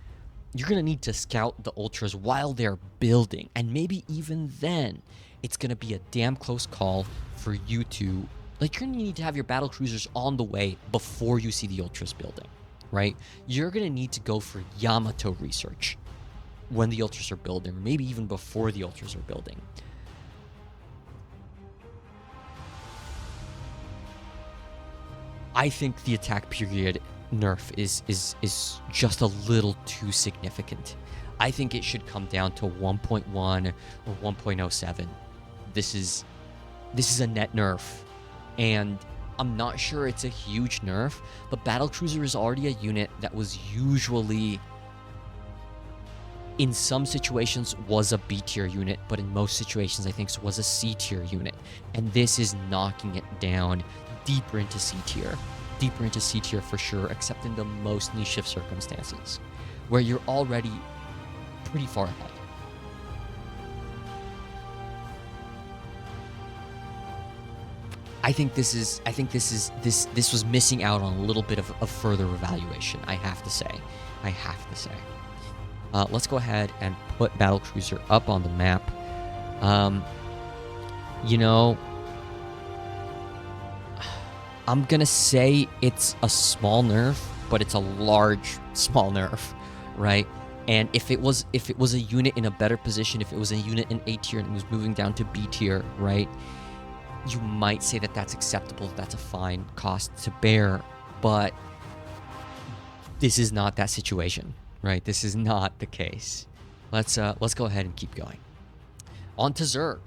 You're going to need to scout the ultras while they're building. And maybe even then, it's going to be a damn close call for you to... Like, you're going to need to have your battle cruisers on the way before you see the ultras building, right? You're going to need to go for Yamato research when the ultras are building, or maybe even before the ultras are building. I think the attack period nerf is just a little too significant. I think it should come down to 1.1 or 1.07. This is a net nerf. And I'm not sure it's a huge nerf, but Battlecruiser is already a unit that was usually, in some situations, was a B tier unit, but in most situations, I think it was a C tier unit. And this is knocking it down deeper into C tier. Deeper into C tier for sure, except in the most niche of circumstances, where you're already pretty far ahead. I think this was missing out on a little bit of a further evaluation. I have to say. Let's go ahead and put Battlecruiser up on the map. You know, I'm gonna say it's a small nerf, but it's a large small nerf, right? And if it was a unit in a better position, if it was a unit in A tier and it was moving down to B tier, right? You might say that that's acceptable, that's a fine cost to bear, but this is not that situation, right? This is not the case. Let's go ahead and keep going. On to Zerg.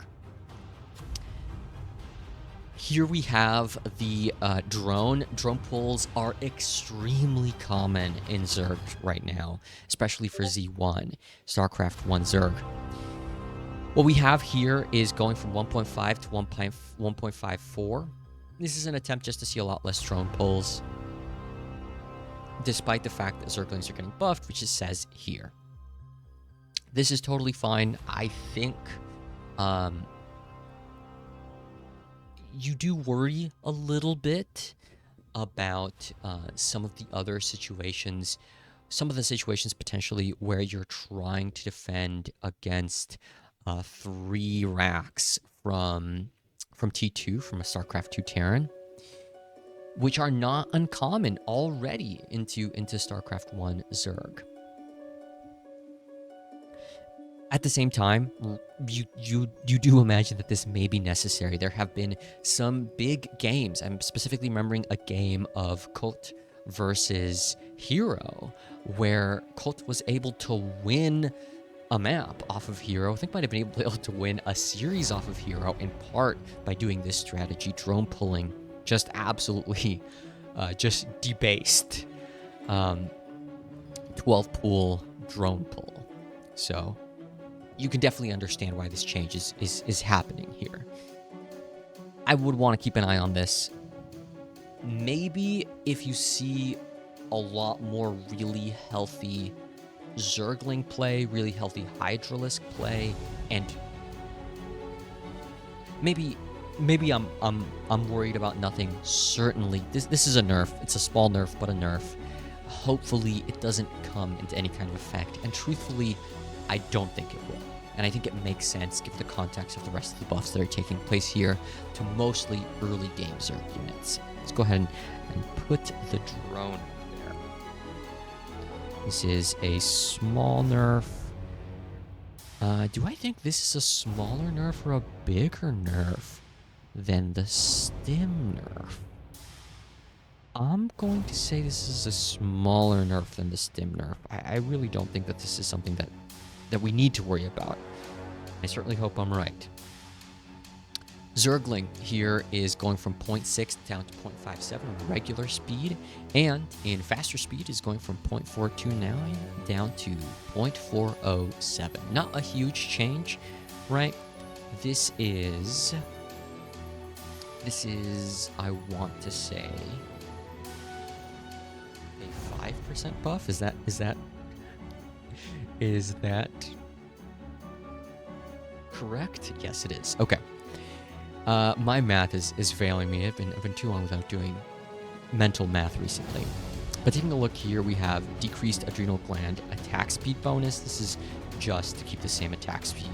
Here we have the drone. Drone pulls are extremely common in Zerg right now, especially for Z1, StarCraft 1 Zerg. What we have here is going from 1.5 to 1.54. This is an attempt just to see a lot less drone pulls, despite the fact that Zerglings are getting buffed, which it says here. This is totally fine. I think you do worry a little bit about some of the other situations, some of the situations potentially where you're trying to defend against 3 racks from T2, from a StarCraft 2 Terran, which are not uncommon already into StarCraft 1 Zerg. At the same time, you do imagine that this may be necessary. There have been some big games. I'm specifically remembering a game of Cult versus Hero, where Cult was able to win a map off of Hero. I think might have been able to win a series off of Hero, in part by doing this strategy, drone pulling, just absolutely just debased 12 pool drone pull. So you can definitely understand why this change is happening here. I would want to keep an eye on this. Maybe if you see a lot more really healthy Zergling play, really healthy Hydralisk play, and maybe I'm worried about nothing. Certainly, this is a nerf. It's a small nerf, but a nerf. Hopefully, it doesn't come into any kind of effect. And truthfully, I don't think it will. And I think it makes sense, given the context of the rest of the buffs that are taking place here, to mostly early game Zerg units. Let's go ahead and put the drone there. This is a small nerf. Do I think this is a smaller nerf or a bigger nerf than the stim nerf? I'm going to say this is a smaller nerf than the stim nerf. I really don't think that this is something that we need to worry about. I certainly hope I'm right. Zergling here is going from 0.6 down to 0.57 regular speed, and in faster speed is going from 0.429 down to 0.407. Not a huge change, right? This is, I want to say, a 5% buff. Is that correct? Yes, it is. Okay. My math is failing me. I've been too long without doing mental math recently. But taking a look here, we have decreased adrenal gland attack speed bonus. This is just to keep the same attack speed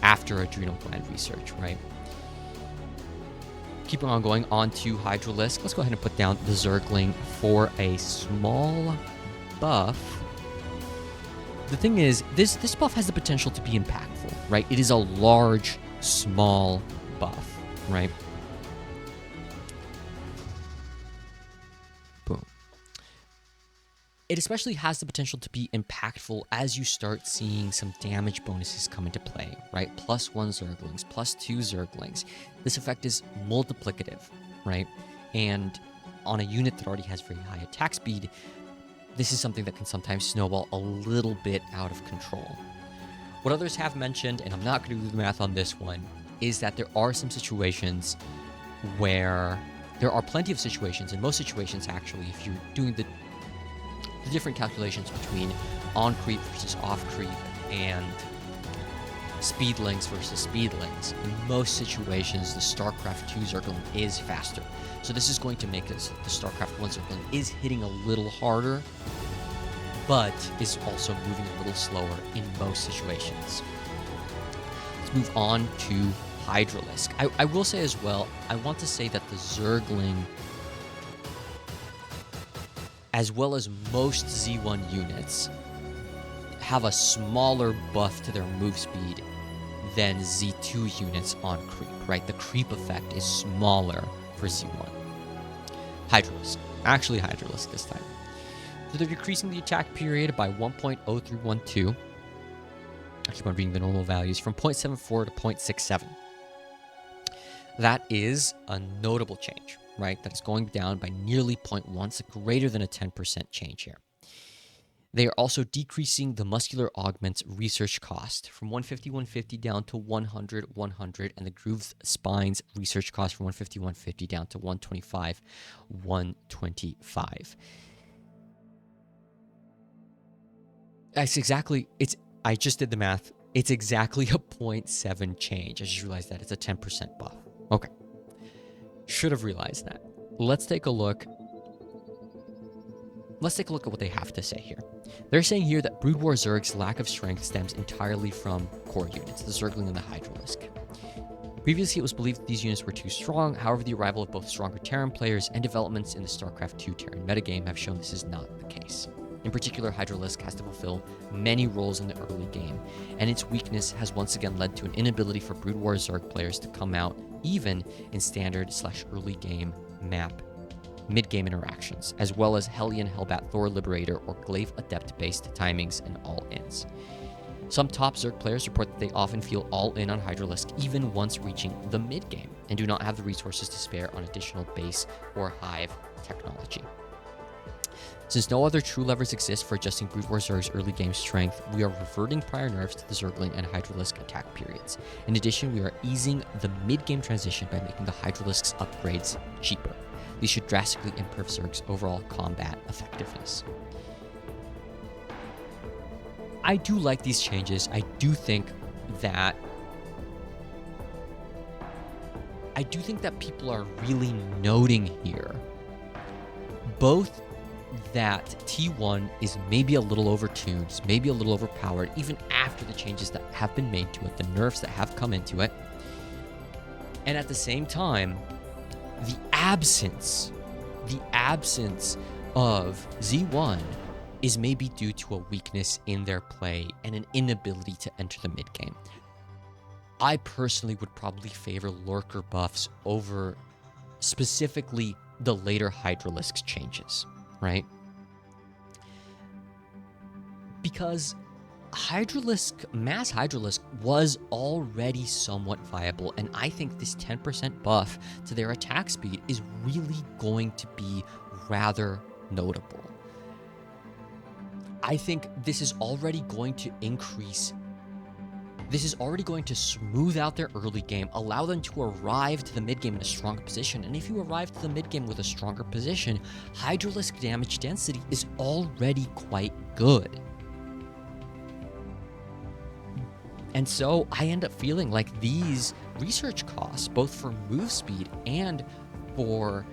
after adrenal gland research, right? Keeping on going on to Hydralisk. Let's go ahead and put down the Zergling for a small buff. The thing is, this buff has the potential to be impactful, right? It is a large, small buff. Right? Boom. It especially has the potential to be impactful as you start seeing some damage bonuses come into play, right? +1 Zerglings, +2 Zerglings. This effect is multiplicative, right? And on a unit that already has very high attack speed, this is something that can sometimes snowball a little bit out of control. What others have mentioned, and I'm not going to do the math on this one, is that there are some situations where there are plenty of situations, in most situations actually, if you're doing the different calculations between on creep versus off creep and speedlings versus speedlings, in most situations the StarCraft 2 Zergling is faster. So this is going to make the StarCraft 1 Zergling is hitting a little harder, but is also moving a little slower in most situations. Let's move on to Hydralisk. I will say as well, I want to say that the Zergling, as well as most Z1 units, have a smaller buff to their move speed than Z2 units on creep, right? The creep effect is smaller for Z1. Hydralisk. Actually Hydralisk this time. So they're decreasing the attack period by 1.0312. I keep on reading the normal values, from 0.74 to 0.67. That is a notable change, right? That is going down by nearly 0.1, so greater than a 10% change here. They are also decreasing the muscular augments research cost from 150 down to 100, and the grooved spines research cost from 150 down to 125. That's exactly, I just did the math. It's exactly a 0.7 change. I just realized that it's a 10% buff. Okay. Should have realized that. Let's take a look. Let's take a look at what they have to say here. They're saying here that Brood War Zerg's lack of strength stems entirely from core units, the Zergling and the Hydralisk. Previously, it was believed that these units were too strong. However, the arrival of both stronger Terran players and developments in the StarCraft 2 Terran metagame have shown this is not the case. In particular, Hydralisk has to fulfill many roles in the early game, and its weakness has once again led to an inability for Brood War Zerg players to come out even in standard/early game map mid-game interactions, as well as Hellion, Hellbat, Thor Liberator, or Glaive Adept-based timings and all-ins. Some top Zerg players report that they often feel all-in on Hydralisk even once reaching the mid-game, and do not have the resources to spare on additional base or hive technology. Since no other true levers exist for adjusting Brood War Zerg's early game strength, we are reverting prior nerfs to the Zergling and Hydralisk attack periods. In addition, we are easing the mid-game transition by making the Hydralisk's upgrades cheaper. These should drastically improve Zerg's overall combat effectiveness. I do like these changes. I do think that people are really noting here both that T1 is maybe a little overtuned, is maybe a little overpowered, even after the changes that have been made to it, the nerfs that have come into it. And at the same time, the absence of Z1 is maybe due to a weakness in their play and an inability to enter the mid game. I personally would probably favor lurker buffs over specifically the later Hydralisk changes, right? Because Mass Hydralisk was already somewhat viable, and I think this 10% buff to their attack speed is really going to be rather notable. I think this is already going to smooth out their early game, allow them to arrive to the mid game in a stronger position. And if you arrive to the mid game with a stronger position, Hydralisk damage density is already quite good. And so I end up feeling like these research costs, both for move speed and for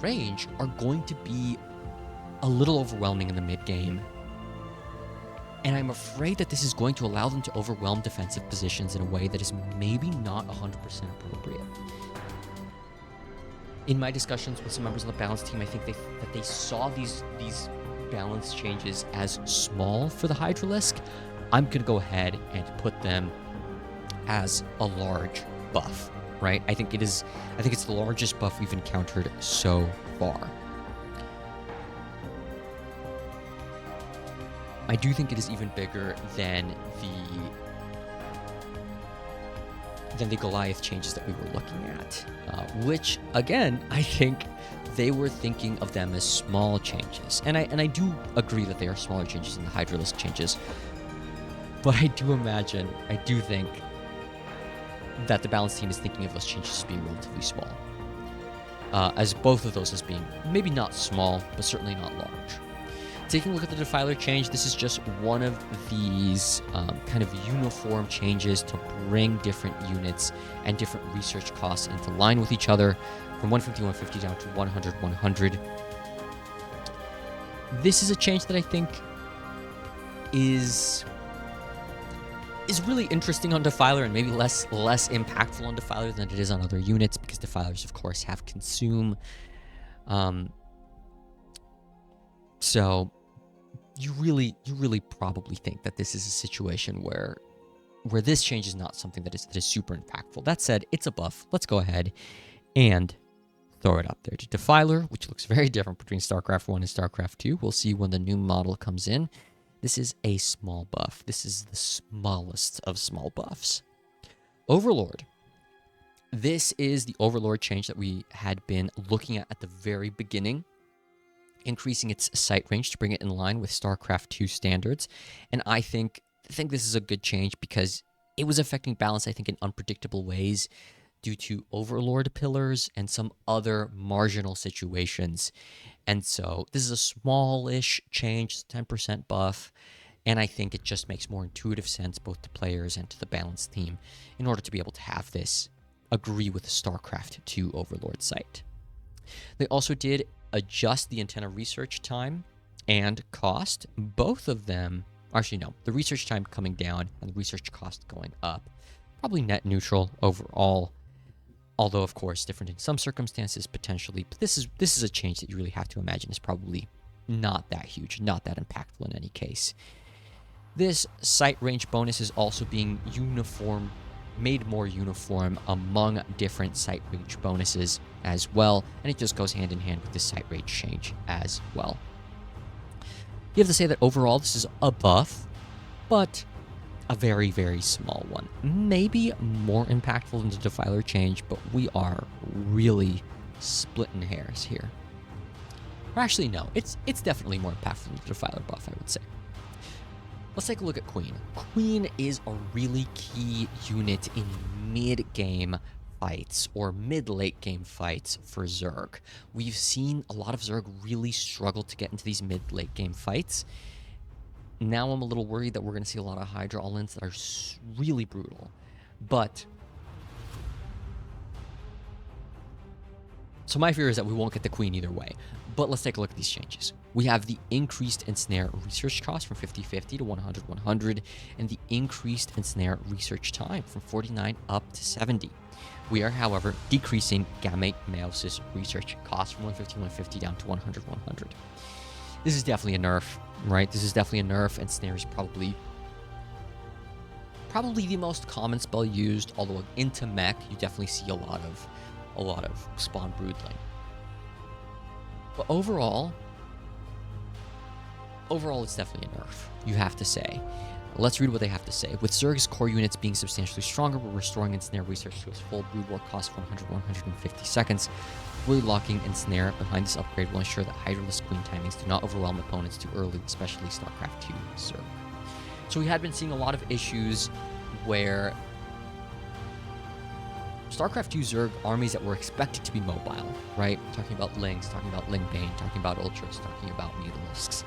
range, are going to be a little overwhelming in the mid game. And I'm afraid that this is going to allow them to overwhelm defensive positions in a way that is maybe not 100% appropriate. In my discussions with some members of the balance team, I think that they saw these balance changes as small for the Hydralisk. I'm going to go ahead and put them as a large buff, right? I think it's the largest buff we've encountered so far. I do think it is even bigger than the Goliath changes that we were looking at, which again, I think they were thinking of them as small changes, and I do agree that they are smaller changes than the Hydralisk changes. But I do think that the balance team is thinking of those changes as being relatively small. As both of those as being maybe not small, but certainly not large. Taking a look at the Defiler change, this is just one of these kind of uniform changes to bring different units and different research costs into line with each other, from 150, 150 down to 100, 100. This is a change that I think is really interesting on Defiler and maybe less impactful on Defiler than it is on other units, because Defilers, of course, have consume. So you really probably think that this is a situation where this change is not something that is super impactful. That said, it's a buff. Let's go ahead and throw it up there to Defiler, which looks very different between StarCraft 1 and StarCraft 2. We'll see when the new model comes in. This is a small buff. This is the smallest of small buffs. Overlord. This is the Overlord change that we had been looking at the very beginning, increasing its sight range to bring it in line with StarCraft 2 standards. And I think this is a good change because it was affecting balance, I think, in unpredictable ways due to Overlord pillars and some other marginal situations. And so this is a smallish change, 10% buff, and I think it just makes more intuitive sense both to players and to the balance team in order to be able to have this agree with the StarCraft 2 Overlord site. They also did adjust the antenna research time and cost. Both of them, actually no, the research time coming down and the research cost going up. Probably net neutral overall. Although, of course, different in some circumstances, potentially. But this is a change that you really have to imagine is probably not that huge, not that impactful in any case. This sight range bonus is also being made more uniform among different sight range bonuses as well, and it just goes hand in hand with the sight range change as well. You have to say that overall this is a buff, but a very, very small one. Maybe more impactful than the Defiler change, but we are really splitting hairs here. Or actually, no, it's definitely more impactful than the Defiler buff, I would say. Let's take a look at Queen. Queen is a really key unit in mid-game fights or mid-late game fights for Zerg. We've seen a lot of Zerg really struggle to get into these mid-late game fights. Now I'm a little worried that we're going to see a lot of Hydra all-ins that are really brutal. So my fear is that we won't get the Queen either way. But let's take a look at these changes. We have the increased ensnare research cost from 50-50 to 100-100, and the increased ensnare research time from 49 up to 70. We are, however, decreasing gamete meiosis research cost from 150-150 down to 100-100. This is definitely a nerf, right? This is definitely a nerf, and snare is probably the most common spell used, although into mech you definitely see a lot of spawn broodling. But overall it's definitely a nerf, you have to say. Let's read what they have to say. With Zerg's core units being substantially stronger, we're restoring Ensnare research to its full brood war cost for 150 seconds. Fully locking Ensnare behind this upgrade will ensure that Hydraless Queen timings do not overwhelm opponents too early, especially StarCraft 2 Zerg. So we had been seeing a lot of issues where StarCraft 2 Zerg armies that were expected to be mobile, right? Talking about Lings, talking about Lingbane, talking about Ultras, talking about Mutalisks,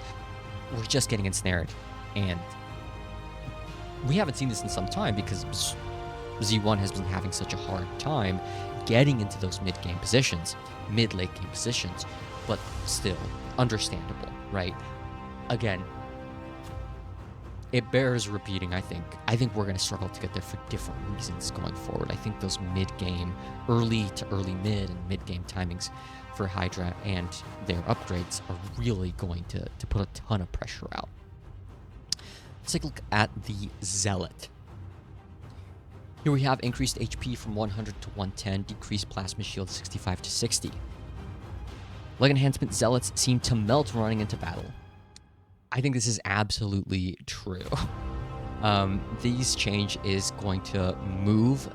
were just getting ensnared. And we haven't seen this in some time because Z1 has been having such a hard time getting into those mid-late game positions, but still understandable, right? Again, it bears repeating, I think. I think we're going to struggle to get there for different reasons going forward. I think those mid-game, early to early mid and mid-game timings for Hydra and their upgrades are really going to put a ton of pressure out. Let's take a look at the Zealot. Here we have increased HP from 100 to 110, decreased plasma shield 65 to 60. Leg enhancement Zealots seem to melt running into battle. I think this is absolutely true. These change is going to move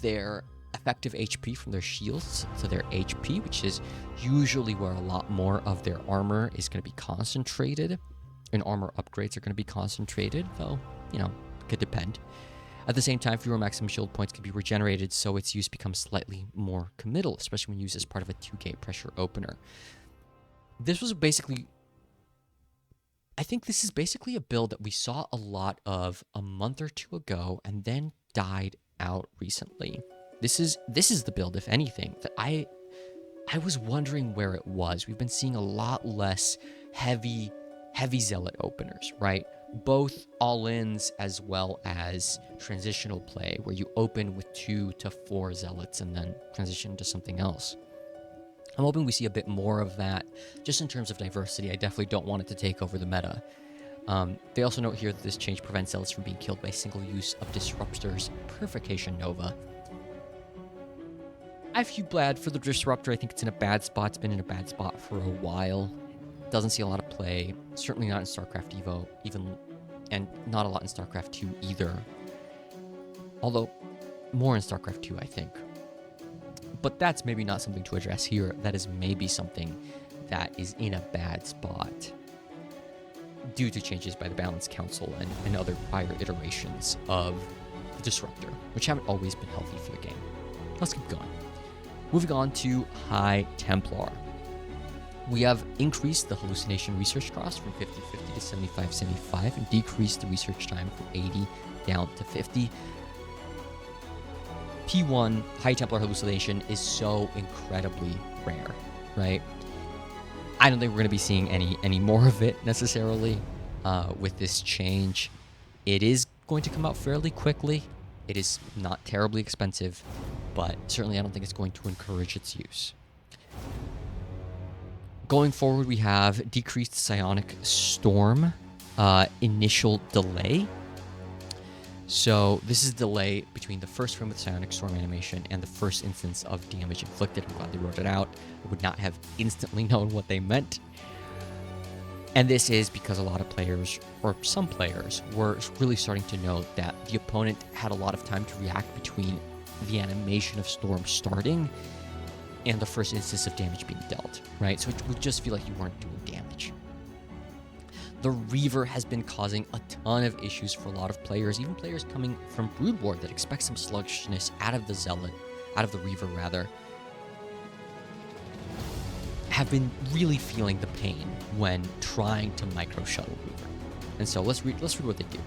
their effective HP from their shields to their HP, which is usually where a lot more of their armor is going to be concentrated. And armor upgrades are going to be concentrated, though, you know, it could depend. At the same time, fewer maximum shield points can be regenerated, so its use becomes slightly more committal, especially when used as part of a 2-gate pressure opener. This was basically... I think this is basically a build that we saw a lot of a month or two ago and then died out recently. This is the build, if anything, that I was wondering where it was. We've been seeing a lot less heavy Zealot openers, right? Both all-ins as well as transitional play, where you open with 2 to 4 Zealots and then transition to something else. I'm hoping we see a bit more of that, just in terms of diversity. I definitely don't want it to take over the meta. They also note here that this change prevents Zealots from being killed by single use of Disruptor's Purification Nova. I feel bad for the Disruptor. I think it's in a bad spot. It's been in a bad spot for a while. Doesn't see a lot of play. Certainly not in StarCraft Evo, and not a lot in StarCraft 2 either. Although, more in StarCraft 2, I think. But that's maybe not something to address here. That is maybe something that is in a bad spot due to changes by the Balance Council and other prior iterations of the Disruptor, which haven't always been healthy for the game. Let's keep going. Moving on to High Templar. We have increased the hallucination research cost from 50/50 to 75/75 and decreased the research time from 80 down to 50. P1 High Templar hallucination is so incredibly rare, right? I don't think we're going to be seeing any more of it necessarily with this change. It is going to come out fairly quickly. It is not terribly expensive, but certainly I don't think it's going to encourage its use. Going forward, we have decreased Psionic Storm initial delay. So this is delay between the first frame of the Psionic Storm animation and the first instance of damage inflicted. I'm glad they wrote it out. I would not have instantly known what they meant. And this is because a lot of players, or some players, were really starting to note that the opponent had a lot of time to react between the animation of Storm starting and the first instance of damage being dealt, right? So it would just feel like you weren't doing damage. The Reaver has been causing a ton of issues for a lot of players, even players coming from Brood War that expect some sluggishness out of the Reaver rather, have been really feeling the pain when trying to micro shuttle Reaver. And so let's read what they do.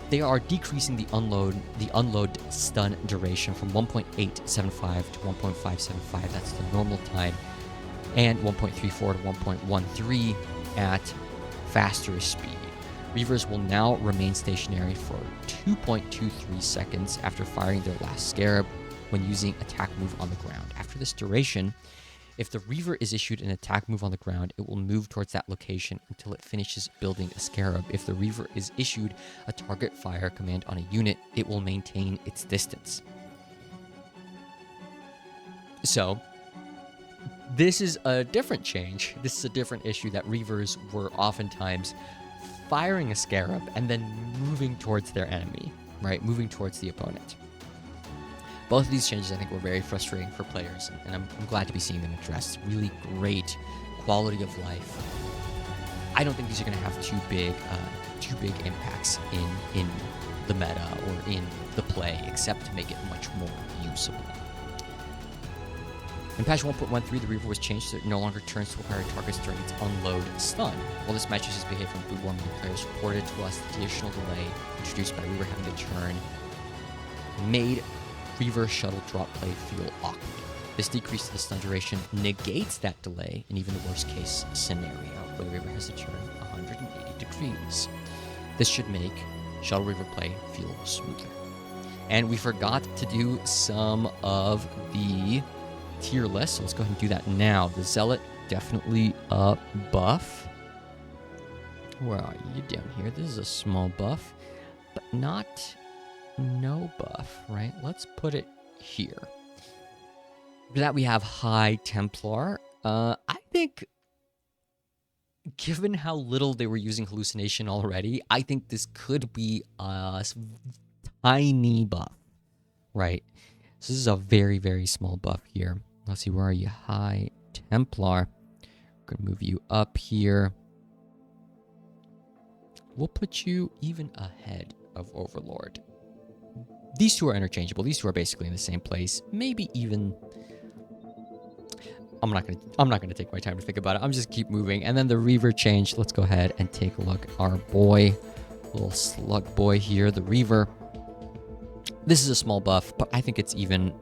They are decreasing the unload stun duration from 1.875 to 1.575. That's the normal time, and 1.34 to 1.13 at faster speed. Reavers will now remain stationary for 2.23 seconds after firing their last scarab when using attack move on the ground. After this duration, If the Reaver is issued an attack move on the ground, it will move towards that location until it finishes building a Scarab. If the Reaver is issued a target fire command on a unit, it will maintain its distance. So, this is a different change. This is a different issue that Reavers were oftentimes firing a Scarab and then moving towards their enemy, right? Moving towards the opponent. Both of these changes, I think, were very frustrating for players, and I'm glad to be seeing them addressed. Really great quality of life. I don't think these are going to have too big impacts in the meta or in the play, except to make it much more usable. In patch 1.13, the Reaver was changed so it no longer turns to fire targets during its unload stun. While this matches his behavior from Boot 1, many players reported to us the additional delay introduced by Reaver having to turn made Reaver shuttle drop play feel awkward. This decrease to the stun duration negates that delay in even the worst case scenario, where the Reaver has to turn 180 degrees. This should make shuttle Reaver play feel smoother. And we forgot to do some of the tier list, so let's go ahead and do that now. The Zealot, definitely a buff. Where are you? Down here. This is a small buff, but not no buff, right? Let's put it here. After that, we have High Templar. I think, given how little they were using hallucination already, I think this could be a tiny buff, right? So this is a very, very small buff here. Let's see, where are you? High Templar. I'm going to move you up here. We'll put you even ahead of Overlord. These two are interchangeable. These two are basically in the same place. Maybe even... I'm not gonna take my time to think about it. I'm just keep moving. And then the Reaver change. Let's go ahead and take a look. Our boy, little slug boy here, the Reaver. This is a small buff, but I think it's even,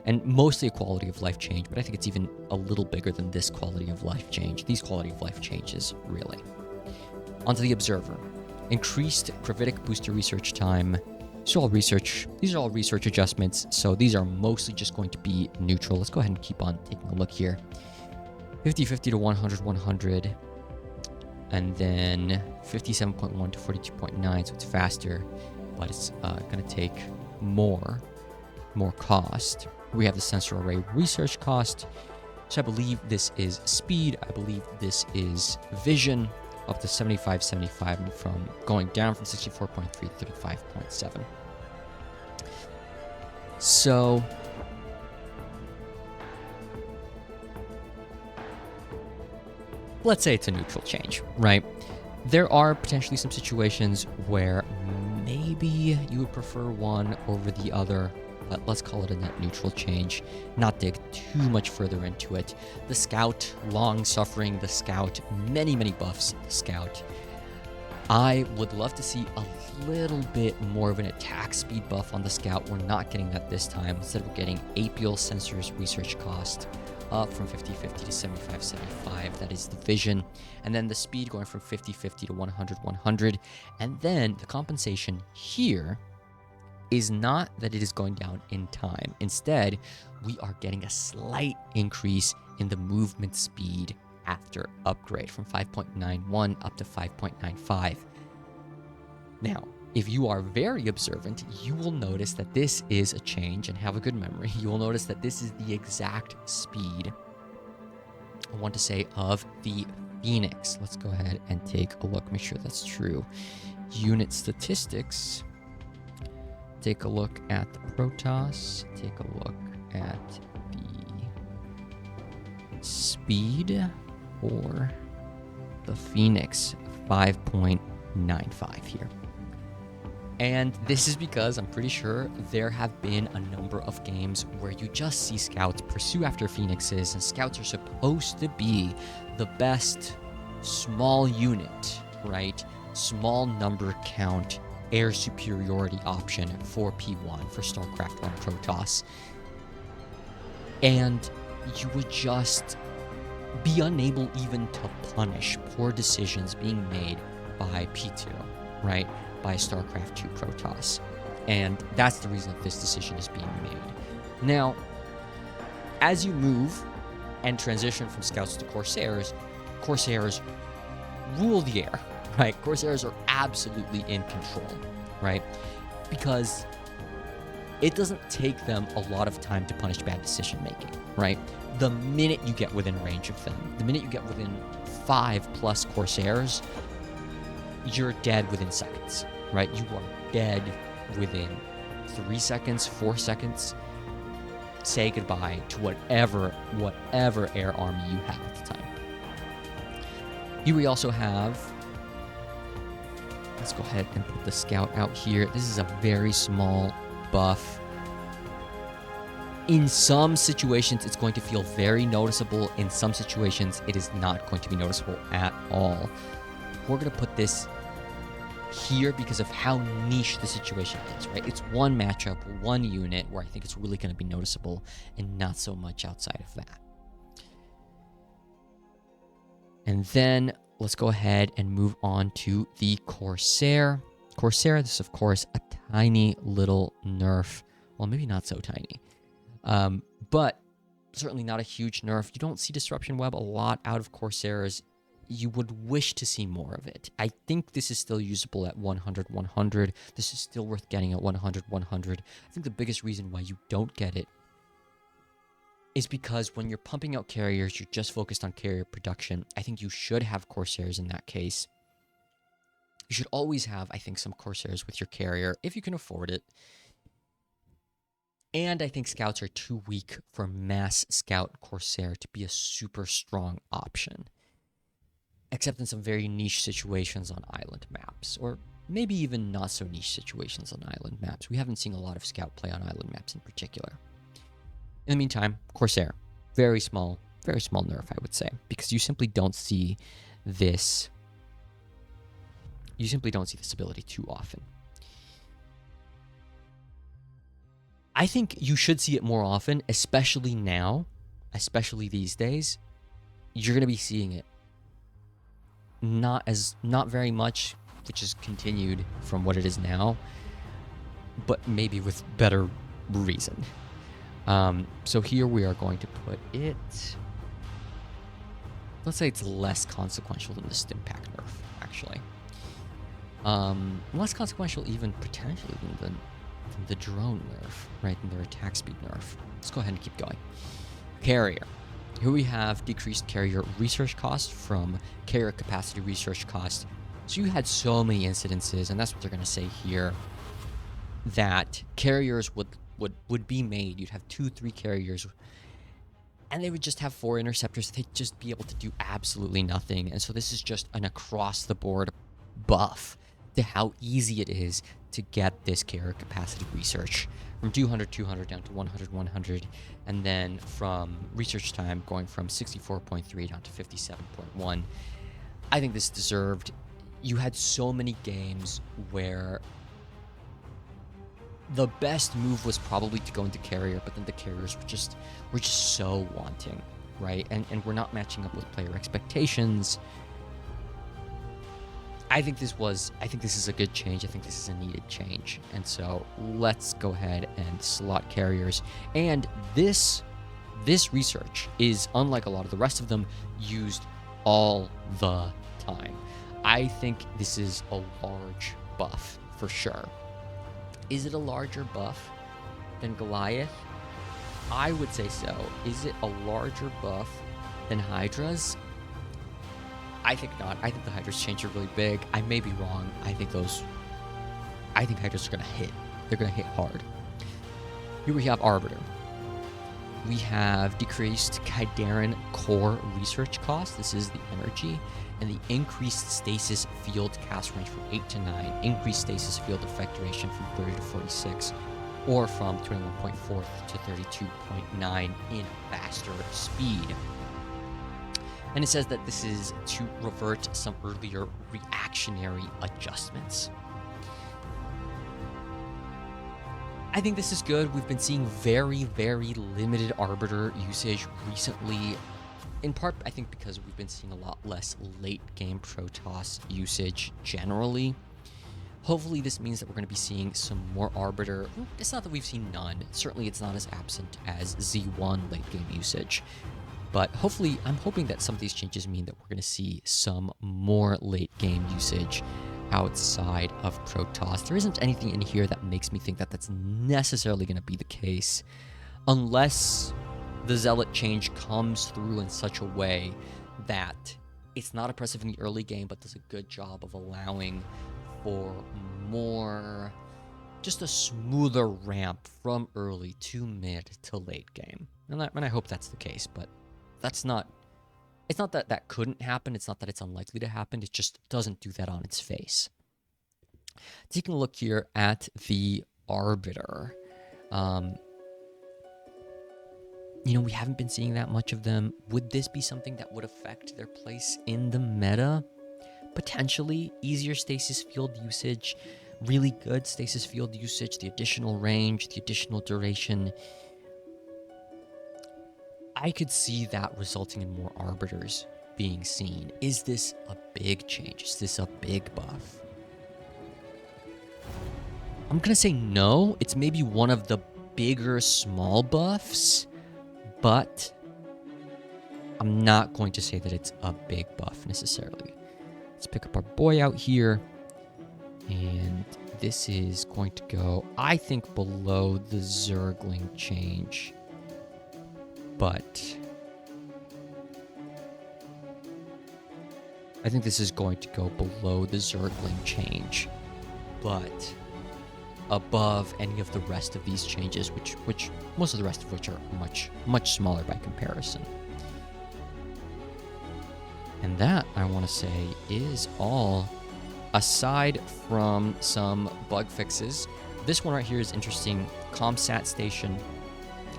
and mostly a quality of life change, but I think it's even a little bigger than this quality of life change. These quality of life changes, really. Onto the Observer. Increased gravitic booster research time. These are all research adjustments, so these are mostly just going to be neutral. Let's go ahead and keep on taking a look here. 50-50 to 100-100, and then 57.1 to 42.9, so it's faster, but it's going to take more cost. We have the sensor array research cost, so I believe this is speed. I believe this is vision, up to 75, and from going down from 64.3 to 35.7. So let's say it's a neutral change, right? There are potentially some situations where maybe you would prefer one over the other, but let's call it a net neutral change, not dig too much further into it. The Scout, long suffering, the Scout, many buffs, the Scout. I would love to see a little bit more of an attack speed buff on the Scout. We're not getting that this time. Instead, we're getting Apial Sensors research cost up from 50-50 to 75-75. That is the vision. And then the speed going from 50-50 to 100-100. And then the compensation here is not that it is going down in time. Instead, we are getting a slight increase in the movement speed after upgrade from 5.91 up to 5.95. Now, if you are very observant, you will notice that this is a change, and have a good memory. You will notice that this is the exact speed, I want to say, of the Phoenix. Let's go ahead and take a look, make sure that's true. Unit statistics. Take a look at the Protoss. Take a look at the speed for the Phoenix, 5.95 here. And this is because I'm pretty sure there have been a number of games where you just see Scouts pursue after Phoenixes, and Scouts are supposed to be the best small unit, right? Small number count air superiority option for P1, for StarCraft 1 Protoss. And you would just be unable even to punish poor decisions being made by P2, right? By StarCraft 2 Protoss. And that's the reason that this decision is being made. Now, as you move and transition from scouts to Corsairs, Corsairs rule the air, right? Corsairs are absolutely in control, right? Because it doesn't take them a lot of time to punish bad decision making, right? The minute you get within range of them, the minute you get within 5+ Corsairs, you're dead within seconds, right? You are dead within 3 seconds, 4 seconds. Say goodbye to whatever air army you have at the time. Here we also have, let's go ahead and put the scout out here. This is a very small buff. In some situations, it's going to feel very noticeable. In some situations, it is not going to be noticeable at all. We're going to put this here because of how niche the situation is, right? It's one matchup, one unit where I think it's really going to be noticeable and not so much outside of that. And then let's go ahead and move on to the Corsair. Corsair, this is of course a tiny little nerf. Well, maybe not so tiny. But certainly not a huge nerf. You don't see Disruption Web a lot out of Corsairs. You would wish to see more of it. I think this is still usable at 100-100. This is still worth getting at 100-100. I think the biggest reason why you don't get it is because when you're pumping out carriers, you're just focused on carrier production. I think you should have Corsairs in that case. You should always have, I think, some Corsairs with your carrier if you can afford it. And I think scouts are too weak for mass scout Corsair to be a super strong option. Except in some very niche situations on island maps, or maybe even not so niche situations on island maps. We haven't seen a lot of scout play on island maps in particular. In the meantime, Corsair, very small nerf, I would say, because you simply don't see this. You simply don't see this ability too often. I think you should see it more often, especially now, especially these days. You're going to be seeing it. Not very much, which is continued from what it is now, but maybe with better reason. So here we are going to put it, let's say it's less consequential than the Stimpack nerf, actually. Less consequential even potentially than the drone nerf, right, than their attack speed nerf. Let's go ahead and keep going. Carrier. Here we have decreased carrier research cost from carrier capacity research cost. So you had so many incidences, and that's what they're going to say here, that carriers would be made. You'd have 2-3 carriers, and they would just have 4 interceptors. They'd just be able to do absolutely nothing. And so this is just an across-the-board buff to how easy it is to get this carrier capacity research from 200 down to 100, and then from research time going from 64.3 down to 57.1. I think this deserved. You had so many games where the best move was probably to go into carrier, but then the carriers were just so wanting, right? And we're not matching up with player expectations. I think this is a good change. I think this is a needed change. And so let's go ahead and slot carriers. And this research is, unlike a lot of the rest of them, used all the time. I think this is a large buff for sure. Is it a larger buff than Goliath? I would say so. Is it a larger buff than Hydra's? I think not. I think the Hydra's change are really big. I may be wrong. I think Hydra's are going to hit. They're going to hit hard. Here we have Arbiter. We have decreased Kaidaran core research cost. This is the energy. And the increased stasis field cast range from 8 to 9. Increased stasis field effect duration from 30 to 46. Or from 21.4 to 32.9 in faster speed. And it says that this is to revert some earlier reactionary adjustments. I think this is good. We've been seeing very, very limited Arbiter usage recently. In part, I think because we've been seeing a lot less late game Protoss usage generally. Hopefully this means that we're going to be seeing some more Arbiter. It's not that we've seen none. Certainly it's not as absent as Z1 late game usage. But hopefully, I'm hoping that some of these changes mean that we're going to see some more late game usage outside of Protoss. There isn't anything in here that makes me think that that's necessarily going to be the case, unless the Zealot change comes through in such a way that it's not oppressive in the early game, but does a good job of allowing for more, just a smoother ramp from early to mid to late game. And I hope that's the case, but that's not, it's not that that couldn't happen. It's not that it's unlikely to happen. It just doesn't do that on its face. Taking a look here at the Arbiter. We haven't been seeing that much of them. Would this be something that would affect their place in the meta? Potentially. Easier stasis field usage, really good stasis field usage, the additional range, the additional duration. I could see that resulting in more Arbiters being seen. Is this a big change? Is this a big buff? I'm going to say no. It's maybe one of the bigger small buffs, but I'm not going to say that it's a big buff necessarily. Let's pick up our boy out here, and this is going to go, I think, below the Zergling change, but I think this is going to go below the Zergling change, but above any of the rest of these changes, which most of the rest of which are much smaller by comparison. And that, I want to say, is all, aside from some bug fixes. This one right here is interesting. ComSat station,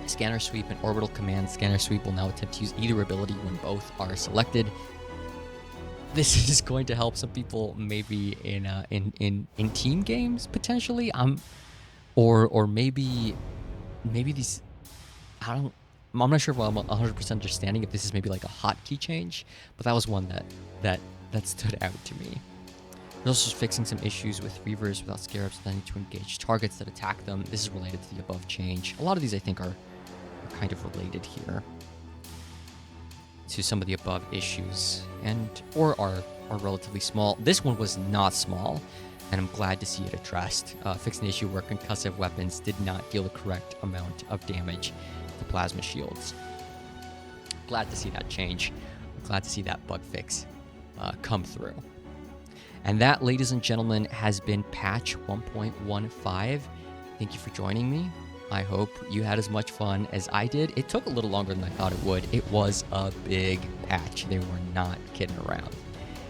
scanner sweep, and orbital command. Scanner sweep will now attempt to use either ability when both are selected. This is going to help some people maybe in team games potentially. Or maybe these, I'm not sure if I'm 100% understanding if this is maybe like a hotkey change, but that was one that stood out to me. There's also fixing some issues with Reavers without Scarabs planning to engage targets that attack them. This is related to the above change. A lot of these I think are kind of related here to some of the above issues, or are relatively small. This one was not small, and I'm glad to see it addressed. Fixing the issue where concussive weapons did not deal the correct amount of damage to plasma shields. Glad to see that change. Glad to see that bug fix come through. And that, ladies and gentlemen, has been patch 1.15. Thank you for joining me. I hope you had as much fun as I did. It took a little longer than I thought it would. It was a big patch. They were not kidding around.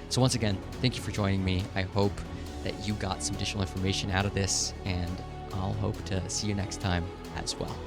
So once again, thank you for joining me. I hope that you got some additional information out of this, and I'll hope to see you next time as well.